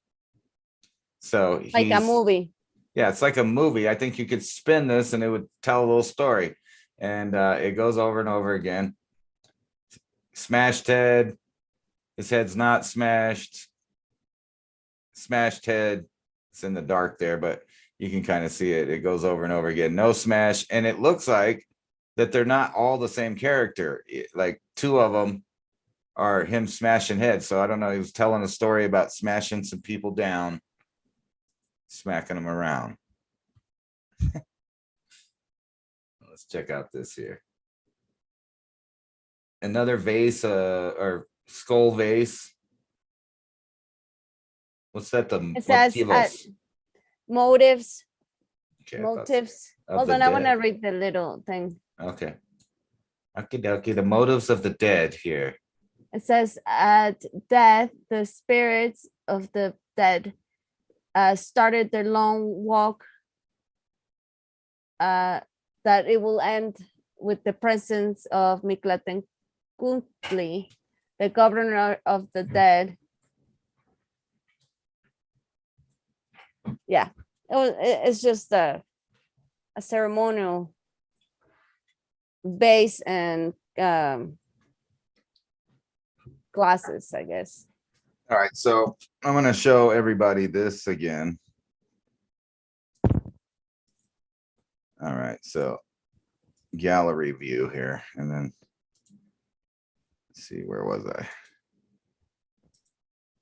So like a movie. Yeah, it's like a movie. I think you could spin this and it would tell a little story. And it goes over and over again. Smashed head. His head's not smashed. Smashed head. It's in the dark there, but you can kind of see it. It goes over and over again. No smash. And it looks like that they're not all the same character. Like two of them are him smashing heads. So I don't know. He was telling a story about smashing some people down, smacking them around. Let's check out this here. Another vase, or skull vase. What's that? It says motives. Okay, motives. Hold on, I want to read the little thing. Okay. Okay, the motives of the dead here. It says, at death, the spirits of the dead started their long walk, that it will end with the presence of Mictlatecutli, the governor of the dead. Yeah, it's just a ceremonial base and glasses, I guess. All right, so I'm going to show everybody this again. All right, so gallery view here, and then let's see, where was I?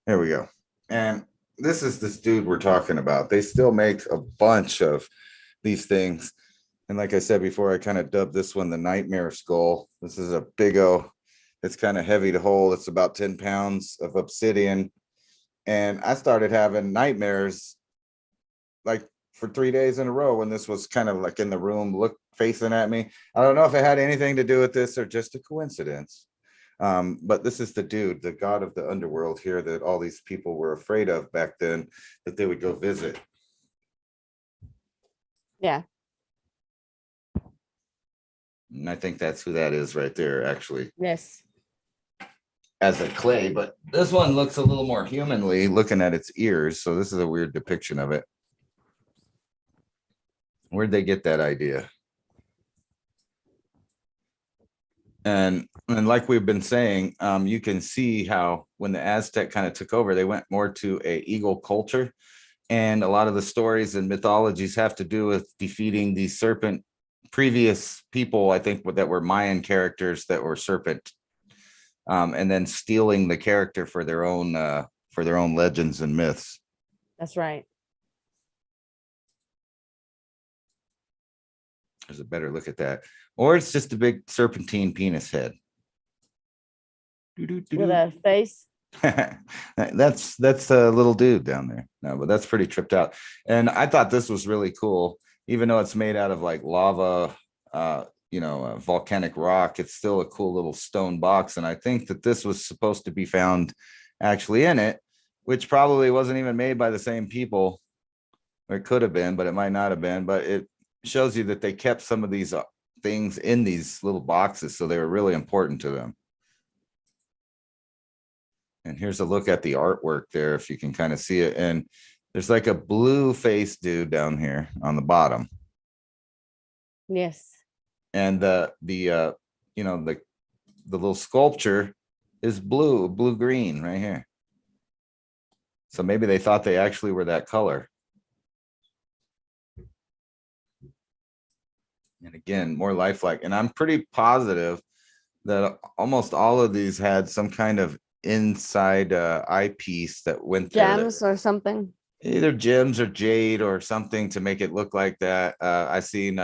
There we go. And this is this dude we're talking about. They still make a bunch of these things. And like I said before, I kind of dubbed this one the nightmare skull. This is a big O. It's kind of heavy to hold. It's about 10 pounds of obsidian. And I started having nightmares like for 3 days in a row when this was kind of like in the room, facing at me. I don't know if it had anything to do with this or just a coincidence. But this is the dude, the god of the underworld here that all these people were afraid of back then, that they would go visit. Yeah. And I think that's who that is right there, actually. Yes. As a clay, but this one looks a little more humanly, looking at its ears. So this is a weird depiction of it. Where'd they get that idea? And like we've been saying, you can see how when the Aztec kind of took over, they went more to a eagle culture. And a lot of the stories and mythologies have to do with defeating the serpent. Previous people, I think, that were Mayan characters that were serpent, and then stealing the character for their own legends and myths. That's right. There's a better look at that. Or it's just a big serpentine penis head. With a face. That's a little dude down there. No, but that's pretty tripped out. And I thought this was really cool, even though it's made out of like lava, volcanic rock. It's still a cool little stone box. And I think that this was supposed to be found actually in it, which probably wasn't even made by the same people. Or it could have been, but it might not have been. But it shows you that they kept some of these things in these little boxes, so they were really important to them. And here's a look at the artwork there, if you can kind of see it. And there's like a blue face dude down here on the bottom. Yes. And the little sculpture is blue green right here. So maybe they thought they actually were that color. And again, more lifelike. And I'm pretty positive that almost all of these had some kind of inside eyepiece that went there. Gems or something. Either gems or jade or something to make it look like that. I've seen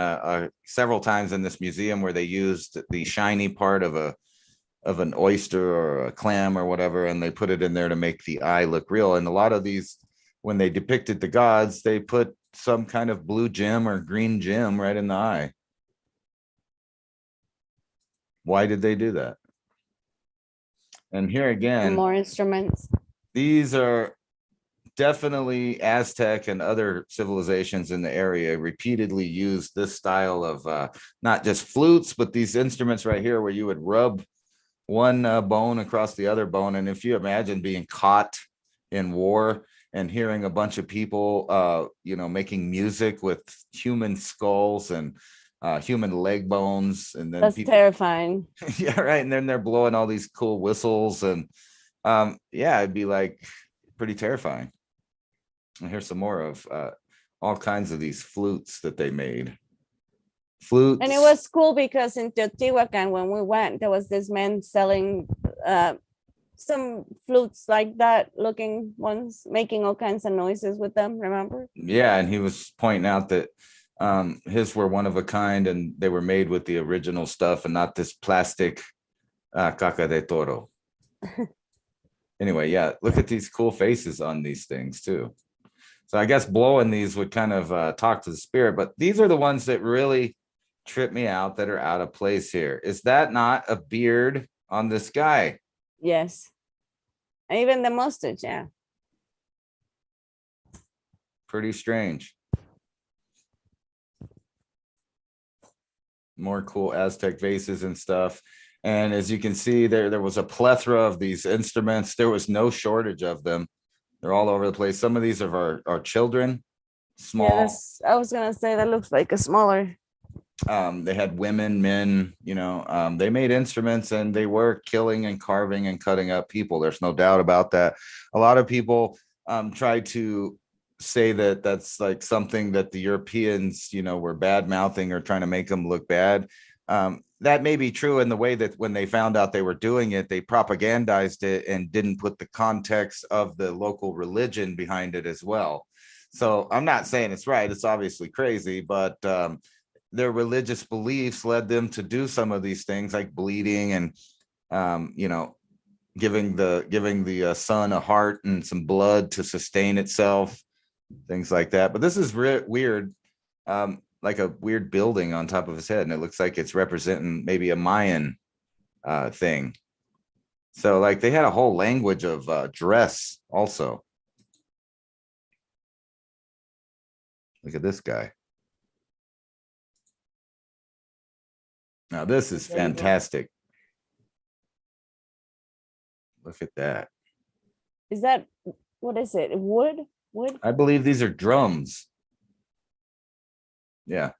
several times in this museum where they used the shiny part of an oyster or a clam or whatever, and they put it in there to make the eye look real. And a lot of these, when they depicted the gods, they put some kind of blue gem or green gem right in the eye. Why did they do that? And here again, more instruments. These are definitely Aztec and other civilizations in the area repeatedly used this style of not just flutes, but these instruments right here where you would rub one bone across the other bone. And if you imagine being caught in war and hearing a bunch of people, making music with human skulls and human leg bones, and then that's people, terrifying. yeah, right. And then they're blowing all these cool whistles, and it'd be like pretty terrifying. And here's some more of all kinds of these flutes that they made. Flutes. And it was cool because in Teotihuacan, when we went, there was this man selling some flutes like that looking ones, making all kinds of noises with them, remember? Yeah, and he was pointing out that his were one of a kind, and they were made with the original stuff and not this plastic caca de toro. Anyway, yeah, look at these cool faces on these things too. So I guess blowing these would kind of talk to the spirit, but these are the ones that really trip me out that are out of place here. Is that not a beard on this guy? Yes. And even the mustache, yeah. Pretty strange. More cool Aztec vases and stuff. And as you can see, there was a plethora of these instruments. There was no shortage of them. They're all over the place. Some of these are our children, small. Yeah, I was gonna say that looks like a smaller. They had women, men, they made instruments, and they were killing and carving and cutting up people. There's no doubt about that. A lot of people try to say that that's like something that the Europeans, were bad mouthing or trying to make them look bad. That may be true in the way that when they found out they were doing it, they propagandized it and didn't put the context of the local religion behind it as well. So I'm not saying it's right. It's obviously crazy, but their religious beliefs led them to do some of these things like bleeding and, giving the sun a heart and some blood to sustain itself, things like that. But this is weird. Like a weird building on top of his head, and it looks like it's representing maybe a Mayan thing. So like they had a whole language of dress also. Look at this guy. Now this is fantastic. Look at that. Is that, what is it? Wood? I believe these are drums. Yeah.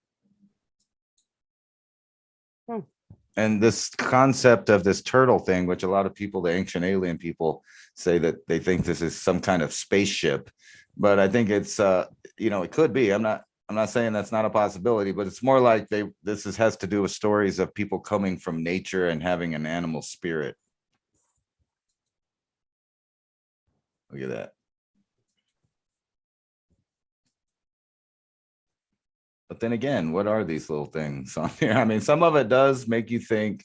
And this concept of this turtle thing, which a lot of people, the ancient alien people, say that they think this is some kind of spaceship, but I think it's it could be. I'm not saying that's not a possibility, but it's more like this has to do with stories of people coming from nature and having an animal spirit. Look at that. But then again, what are these little things on here? I mean, some of it does make you think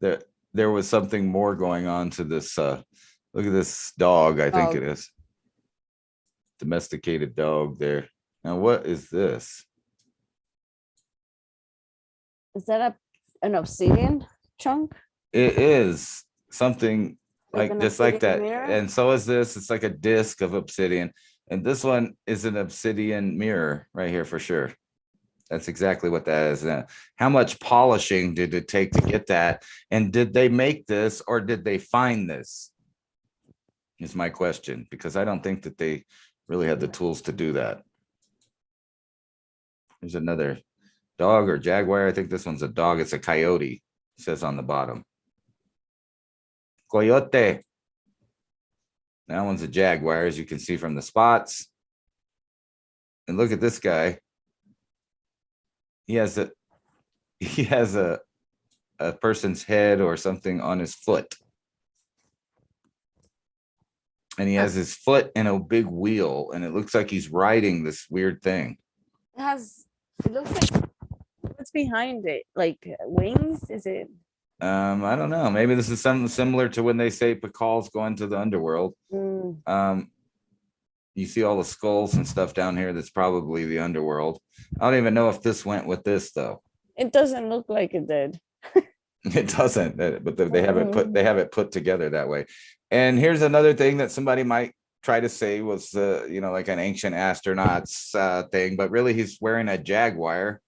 that there was something more going on to this. Look at this dog, I think Dog. it is. Domesticated dog there. Now, what is this? Is that an obsidian chunk? It is something Like like an just like obsidian that. mirror? And so is this. It's like a disc of obsidian. And this one is an obsidian mirror right here for sure. That's exactly what that is. How much polishing did it take to get that? And did they make this or did they find this? Is my question, because I don't think that they really had the tools to do that. There's another dog or jaguar. I think this one's a dog. It's a coyote, it says on the bottom. Coyote. That one's a jaguar, as you can see from the spots. And look at this guy. He has a person's head or something on his foot. And he has his foot in a big wheel, and it looks like he's riding this weird thing. It looks like, what's behind it? Like wings? Is it? I don't know. Maybe this is something similar to when they say Pakal's going to the underworld. You see all the skulls and stuff down here. That's probably the underworld. I don't even know if this went with this though. It doesn't look like it did. It doesn't, but they have it put together that way. And here's another thing that somebody might try to say was like an ancient astronauts thing, but really he's wearing a jaguar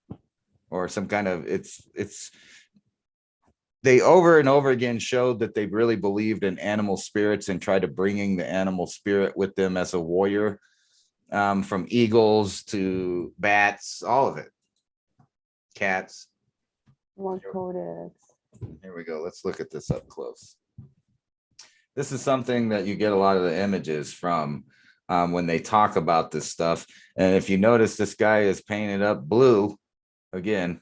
or some kind of they over and over again showed that they really believed in animal spirits and tried to bringing the animal spirit with them as a warrior, from eagles to bats, all of it, cats. More Codex. Here we go. Let's look at this up close. This is something that you get a lot of the images from when they talk about this stuff. And if you notice, this guy is painted up blue again.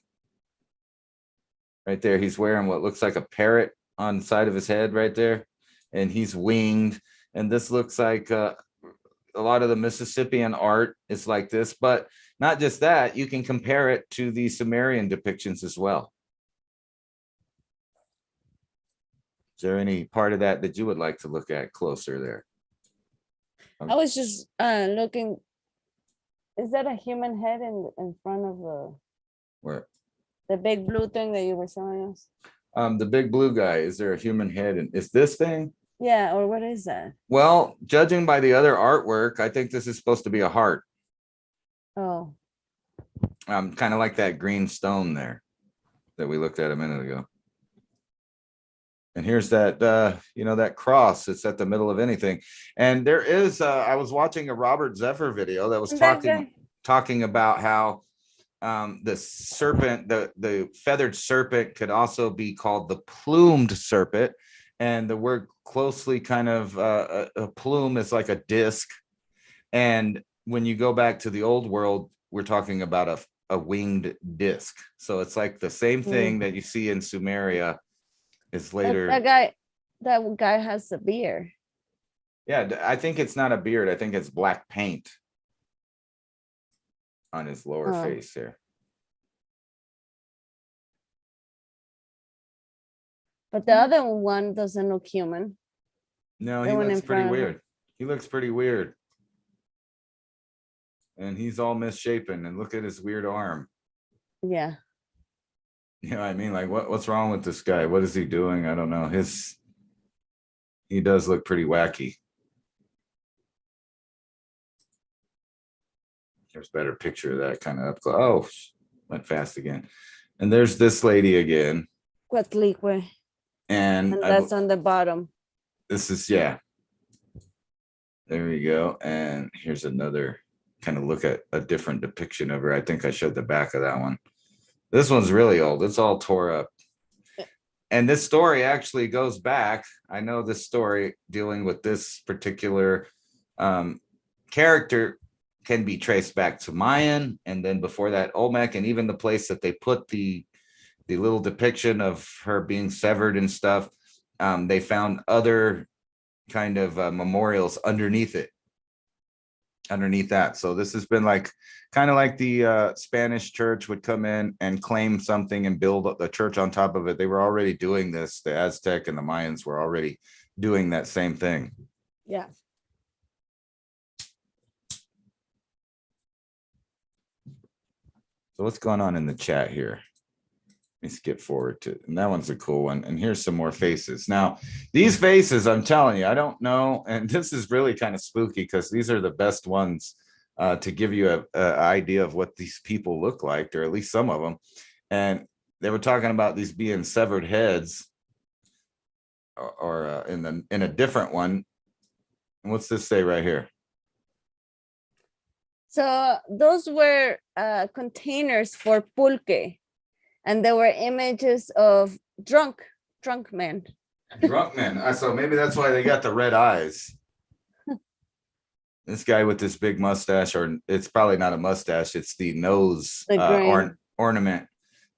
Right there, he's wearing what looks like a parrot on the side of his head right there. And he's winged. And this looks like a lot of the Mississippian art is like this. But not just that, you can compare it to the Sumerian depictions as well. Is there any part of that you would like to look at closer there? I was just looking. Is that a human head in front of Where? the big blue thing that you were showing us? The big blue guy, is there a human head? And is this thing? Yeah, or what is that? Well, judging by the other artwork, I think this is supposed to be a heart. Oh. Kind of like that green stone there that we looked at a minute ago. And here's that, that cross that's at the middle of anything. And there is, I was watching a Robert Zephyr video that was talking about how the serpent, the feathered serpent could also be called the plumed serpent. And the word closely kind of, a plume is like a disc. And when you go back to the old world, we're talking about a winged disc. So it's like the same thing that you see in Sumeria. Is later. That guy has a beard. Yeah, I think it's not a beard. I think it's black paint on his lower face here. But the other one doesn't look human. No, he looks pretty weird. He looks pretty weird. And he's all misshapen. And look at his weird arm. Yeah. You know what I mean? Like, what's wrong with this guy? What is he doing? I don't know. He does look pretty wacky. There's a better picture of that kind of up close. Oh, went fast again. And there's this lady again. Quetzalcoatl. And that's on the bottom. This is, yeah. There we go. And here's another kind of look at a different depiction of her. I think I showed the back of that one. This one's really old. It's all tore up. And this story actually goes back. I know this story dealing with this particular character can be traced back to Mayan. And then before that, Olmec, and even the place that they put the little depiction of her being severed and stuff. They found other kind of memorials underneath it. underneath that. So this has been like kind of like the Spanish church would come in and claim something and build the church on top of it. They were already doing this. The Aztec and the Mayans were already doing that same thing. Yeah. So what's going on in the chat here? Let me skip forward to, and that one's a cool one. And here's some more faces. Now, these faces, I'm telling you, I don't know. And this is really kind of spooky because these are the best ones to give you a idea of what these people look like, or at least some of them. And they were talking about these being severed heads, or in a different one. And what's this say right here? So those were containers for pulque, and there were images of drunk men. Drunk men. So maybe that's why they got the red eyes. This guy with this big mustache, or it's probably not a mustache, it's the nose ornament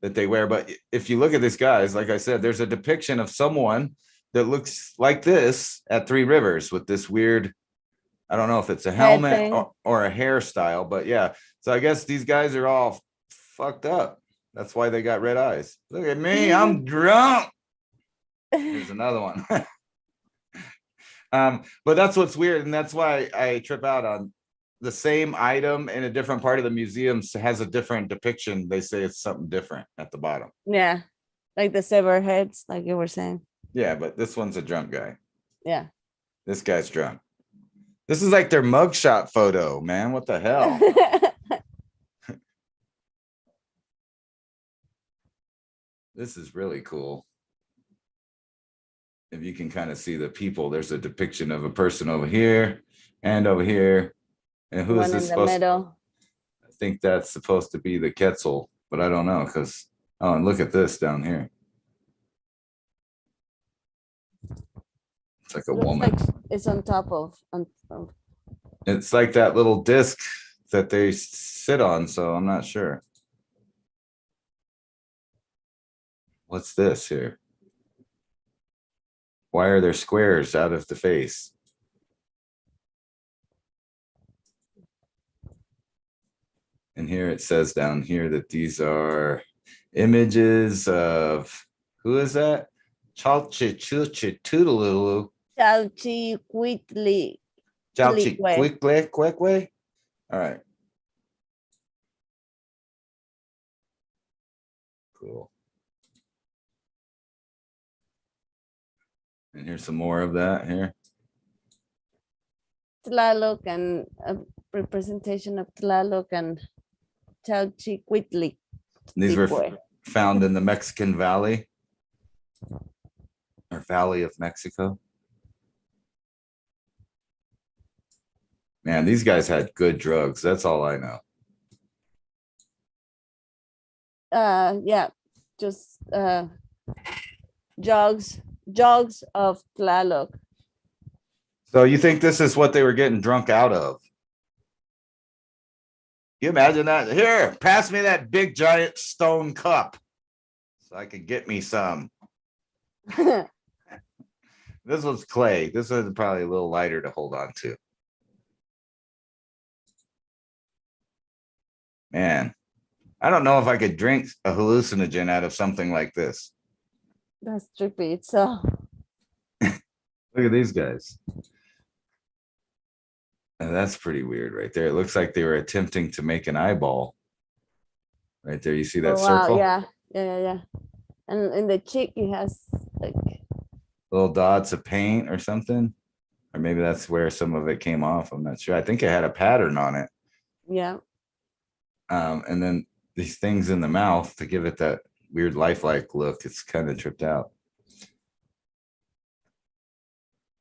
that they wear. But if you look at this guy's, like I said, there's a depiction of someone that looks like this at Three Rivers with this weird, I don't know if it's a helmet or a hairstyle, but yeah. So I guess these guys are all fucked up. That's why they got red eyes. Look at me, I'm drunk. Here's another one. But that's what's weird, and that's why I trip out on the same item in a different part of the museum has a different depiction. They say it's something different at the bottom. Yeah, like the severed heads, like you were saying. Yeah, but this one's a drunk guy. Yeah. This guy's drunk. This is like their mugshot photo, man. What the hell? This is really cool. If you can kind of see the people, there's a depiction of a person over here and over here. And who is this supposed to? I think that's supposed to be the Quetzal, but I don't know because, oh, and look at this down here. It's like a woman. Like it's on top of. It's like that little disc that they sit on, so I'm not sure. What's this here? Why are there squares out of the face? And here it says down here that these are images of, who is that? Chalchichuchitudalulu. Chalchiquitli. Chalchiquitli. All right. Cool. And here's some more of that here. Tlaloc, and a representation of Tlaloc and Chalchiquitli. These were found in the Mexican Valley, or Valley of Mexico. Man, these guys had good drugs. That's all I know. Yeah, just jugs of Tlaloc. So you think this is what they were getting drunk out of? You imagine that? Here, pass me that big giant stone cup so I could get me some. This was clay. This is probably a little lighter to hold on to. Man, I don't know if I could drink a hallucinogen out of something like this. That's trippy. So look at these guys. And that's pretty weird right there. It looks like they were attempting to make an eyeball. Right there, you see that circle? Yeah. And in the cheek, it has like little dots of paint or something. Or maybe that's where some of it came off. I'm not sure. I think it had a pattern on it. Yeah. And then these things in the mouth to give it that weird lifelike look. It's kind of tripped out.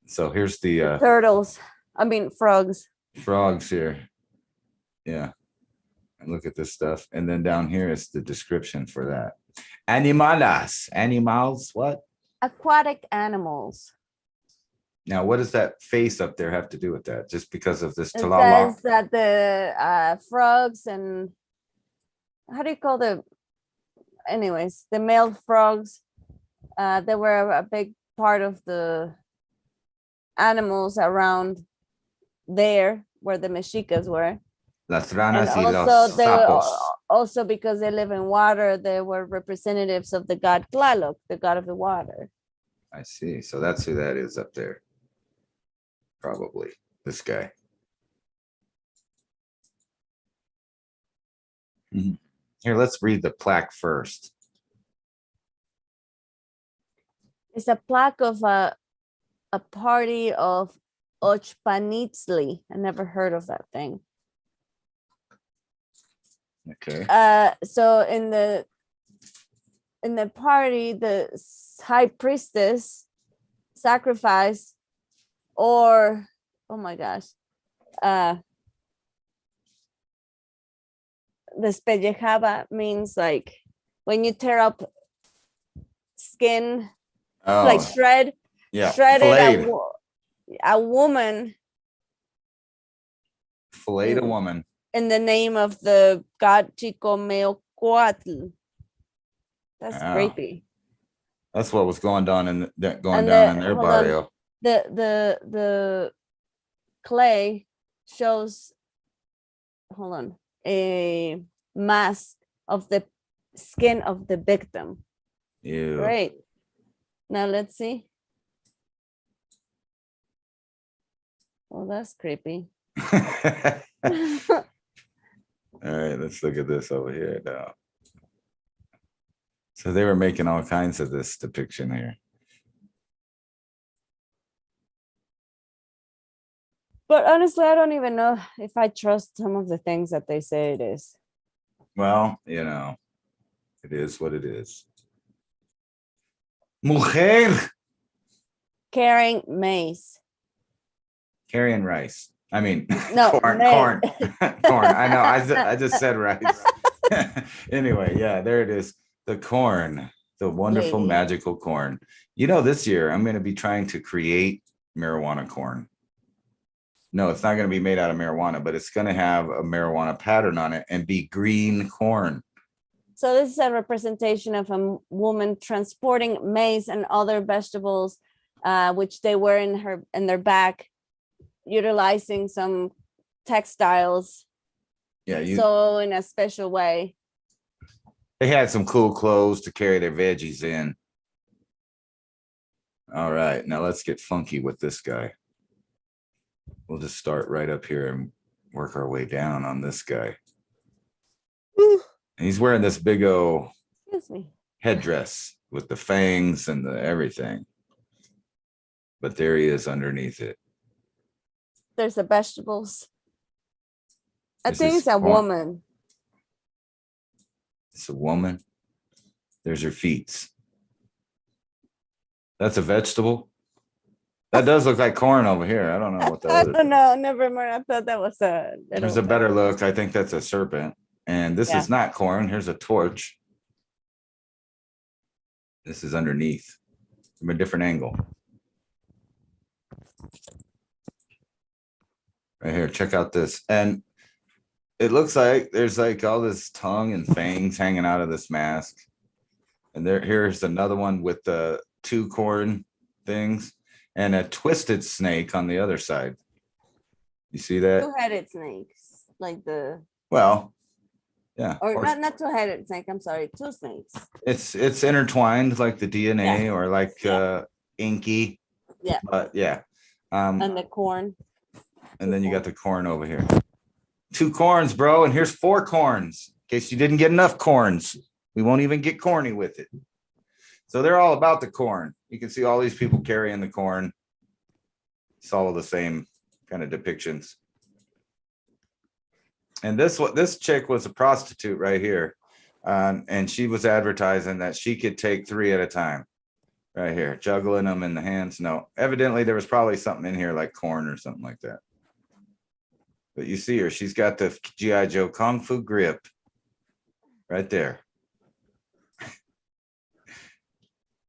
So here's the turtles. I mean frogs. Frogs here. Yeah. And look at this stuff. And then down here is the description for that. Animalas. Animals, what? Aquatic animals. Now, what does that face up there have to do with that? Just because of this talama? It says that the frogs and how do you call the, anyways, the male frogs, they were a big part of the animals around there where the Mexicas were. Las And ranas y also, los they were sapos. also because they live in water, they were representatives of the god Tlaloc, the god of the water. I see. So that's who that is up there. Probably this guy. Mhm. Here, let's read the plaque first. It's a plaque of a party of Ochpanitzli. I never heard of that thing. Okay. So in the party, the high priestess sacrificed, or oh my gosh, despellejaba means like when you tear up skin, like Oh, shredded filleted. a woman Filleted a woman. in the name of the god Chicomeocoatl. That's Wow. creepy. That's what was going down in their hold barrio. on. The clay shows, hold on, a mask of the skin of the victim. Ew. Great. Now let's see. Oh, that's creepy. All right, let's look at this over here now. So they were making all kinds of this depiction here. But honestly, I don't even know if I trust some of the things that they say it is. Well, you know, it is what it is. Mujer. Carrying mace. Carrying rice. I mean, No, corn. Corn. I know. I just said rice. Anyway, yeah, there it is. The corn, the wonderful, Lady. magical corn. You know, this year I'm going to be trying to create marijuana corn. No, it's not going to be made out of marijuana, but it's going to have a marijuana pattern on it and be green corn. So this is a representation of a woman transporting maize and other vegetables, which they were in their back, utilizing some textiles. Yeah, so in a special way. They had some cool clothes to carry their veggies in. All right, now let's get funky with this guy. We'll just start right up here and work our way down on this guy. And he's wearing this big old headdress with the fangs and the everything. But there he is underneath it. There's the vegetables. I think it's a woman. It's a woman. There's her feet. That's a vegetable. That does look like corn over here. I don't know what that is. I don't know. Never mind. I thought that was a. There's a better look. I think that's a serpent. And this is not corn. Here's a torch. This is underneath from a different angle. Right here. Check out this. And it looks like there's like all this tongue and fangs hanging out of this mask. And here's another one with the two corn things and a twisted snake on the other side. You see that? Two-headed snakes, like the. Well, yeah. Or not two-headed snake. I'm sorry, two snakes. It's intertwined like the DNA or like inky. Yeah. But yeah. And the corn. And then you got the corn over here. 2 corns, bro. And here's 4 corns. In case you didn't get enough corns. We won't even get corny with it. So they're all about the corn. You can see all these people carrying the corn. It's all the same kind of depictions. And this chick was a prostitute right here. And she was advertising that she could take 3 at a time. Right here, juggling them in the hands. No, evidently there was probably something in here like corn or something like that. But you see her, she's got the G.I. Joe Kung Fu grip right there.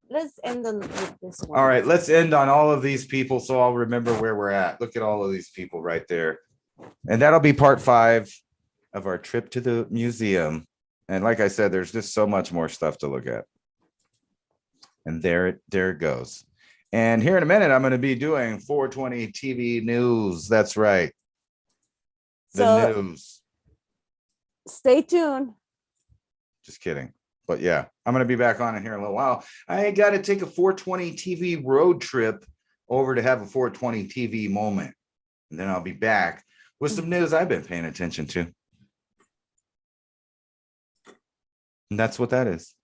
Let's end on this one. All right, let's end on all of these people so I'll remember where we're at. Look at all of these people right there. And that'll be part 5 of our trip to the museum. And like I said, there's just so much more stuff to look at. And there it goes. And here in a minute, I'm going to be doing 420 TV news. That's right. The So news. stay tuned. Just kidding. But yeah, I'm going to be back on in here in a little while. I got to take a 420 TV road trip over to have a 420 TV moment. And then I'll be back with some news I've been paying attention to. And that's what that is.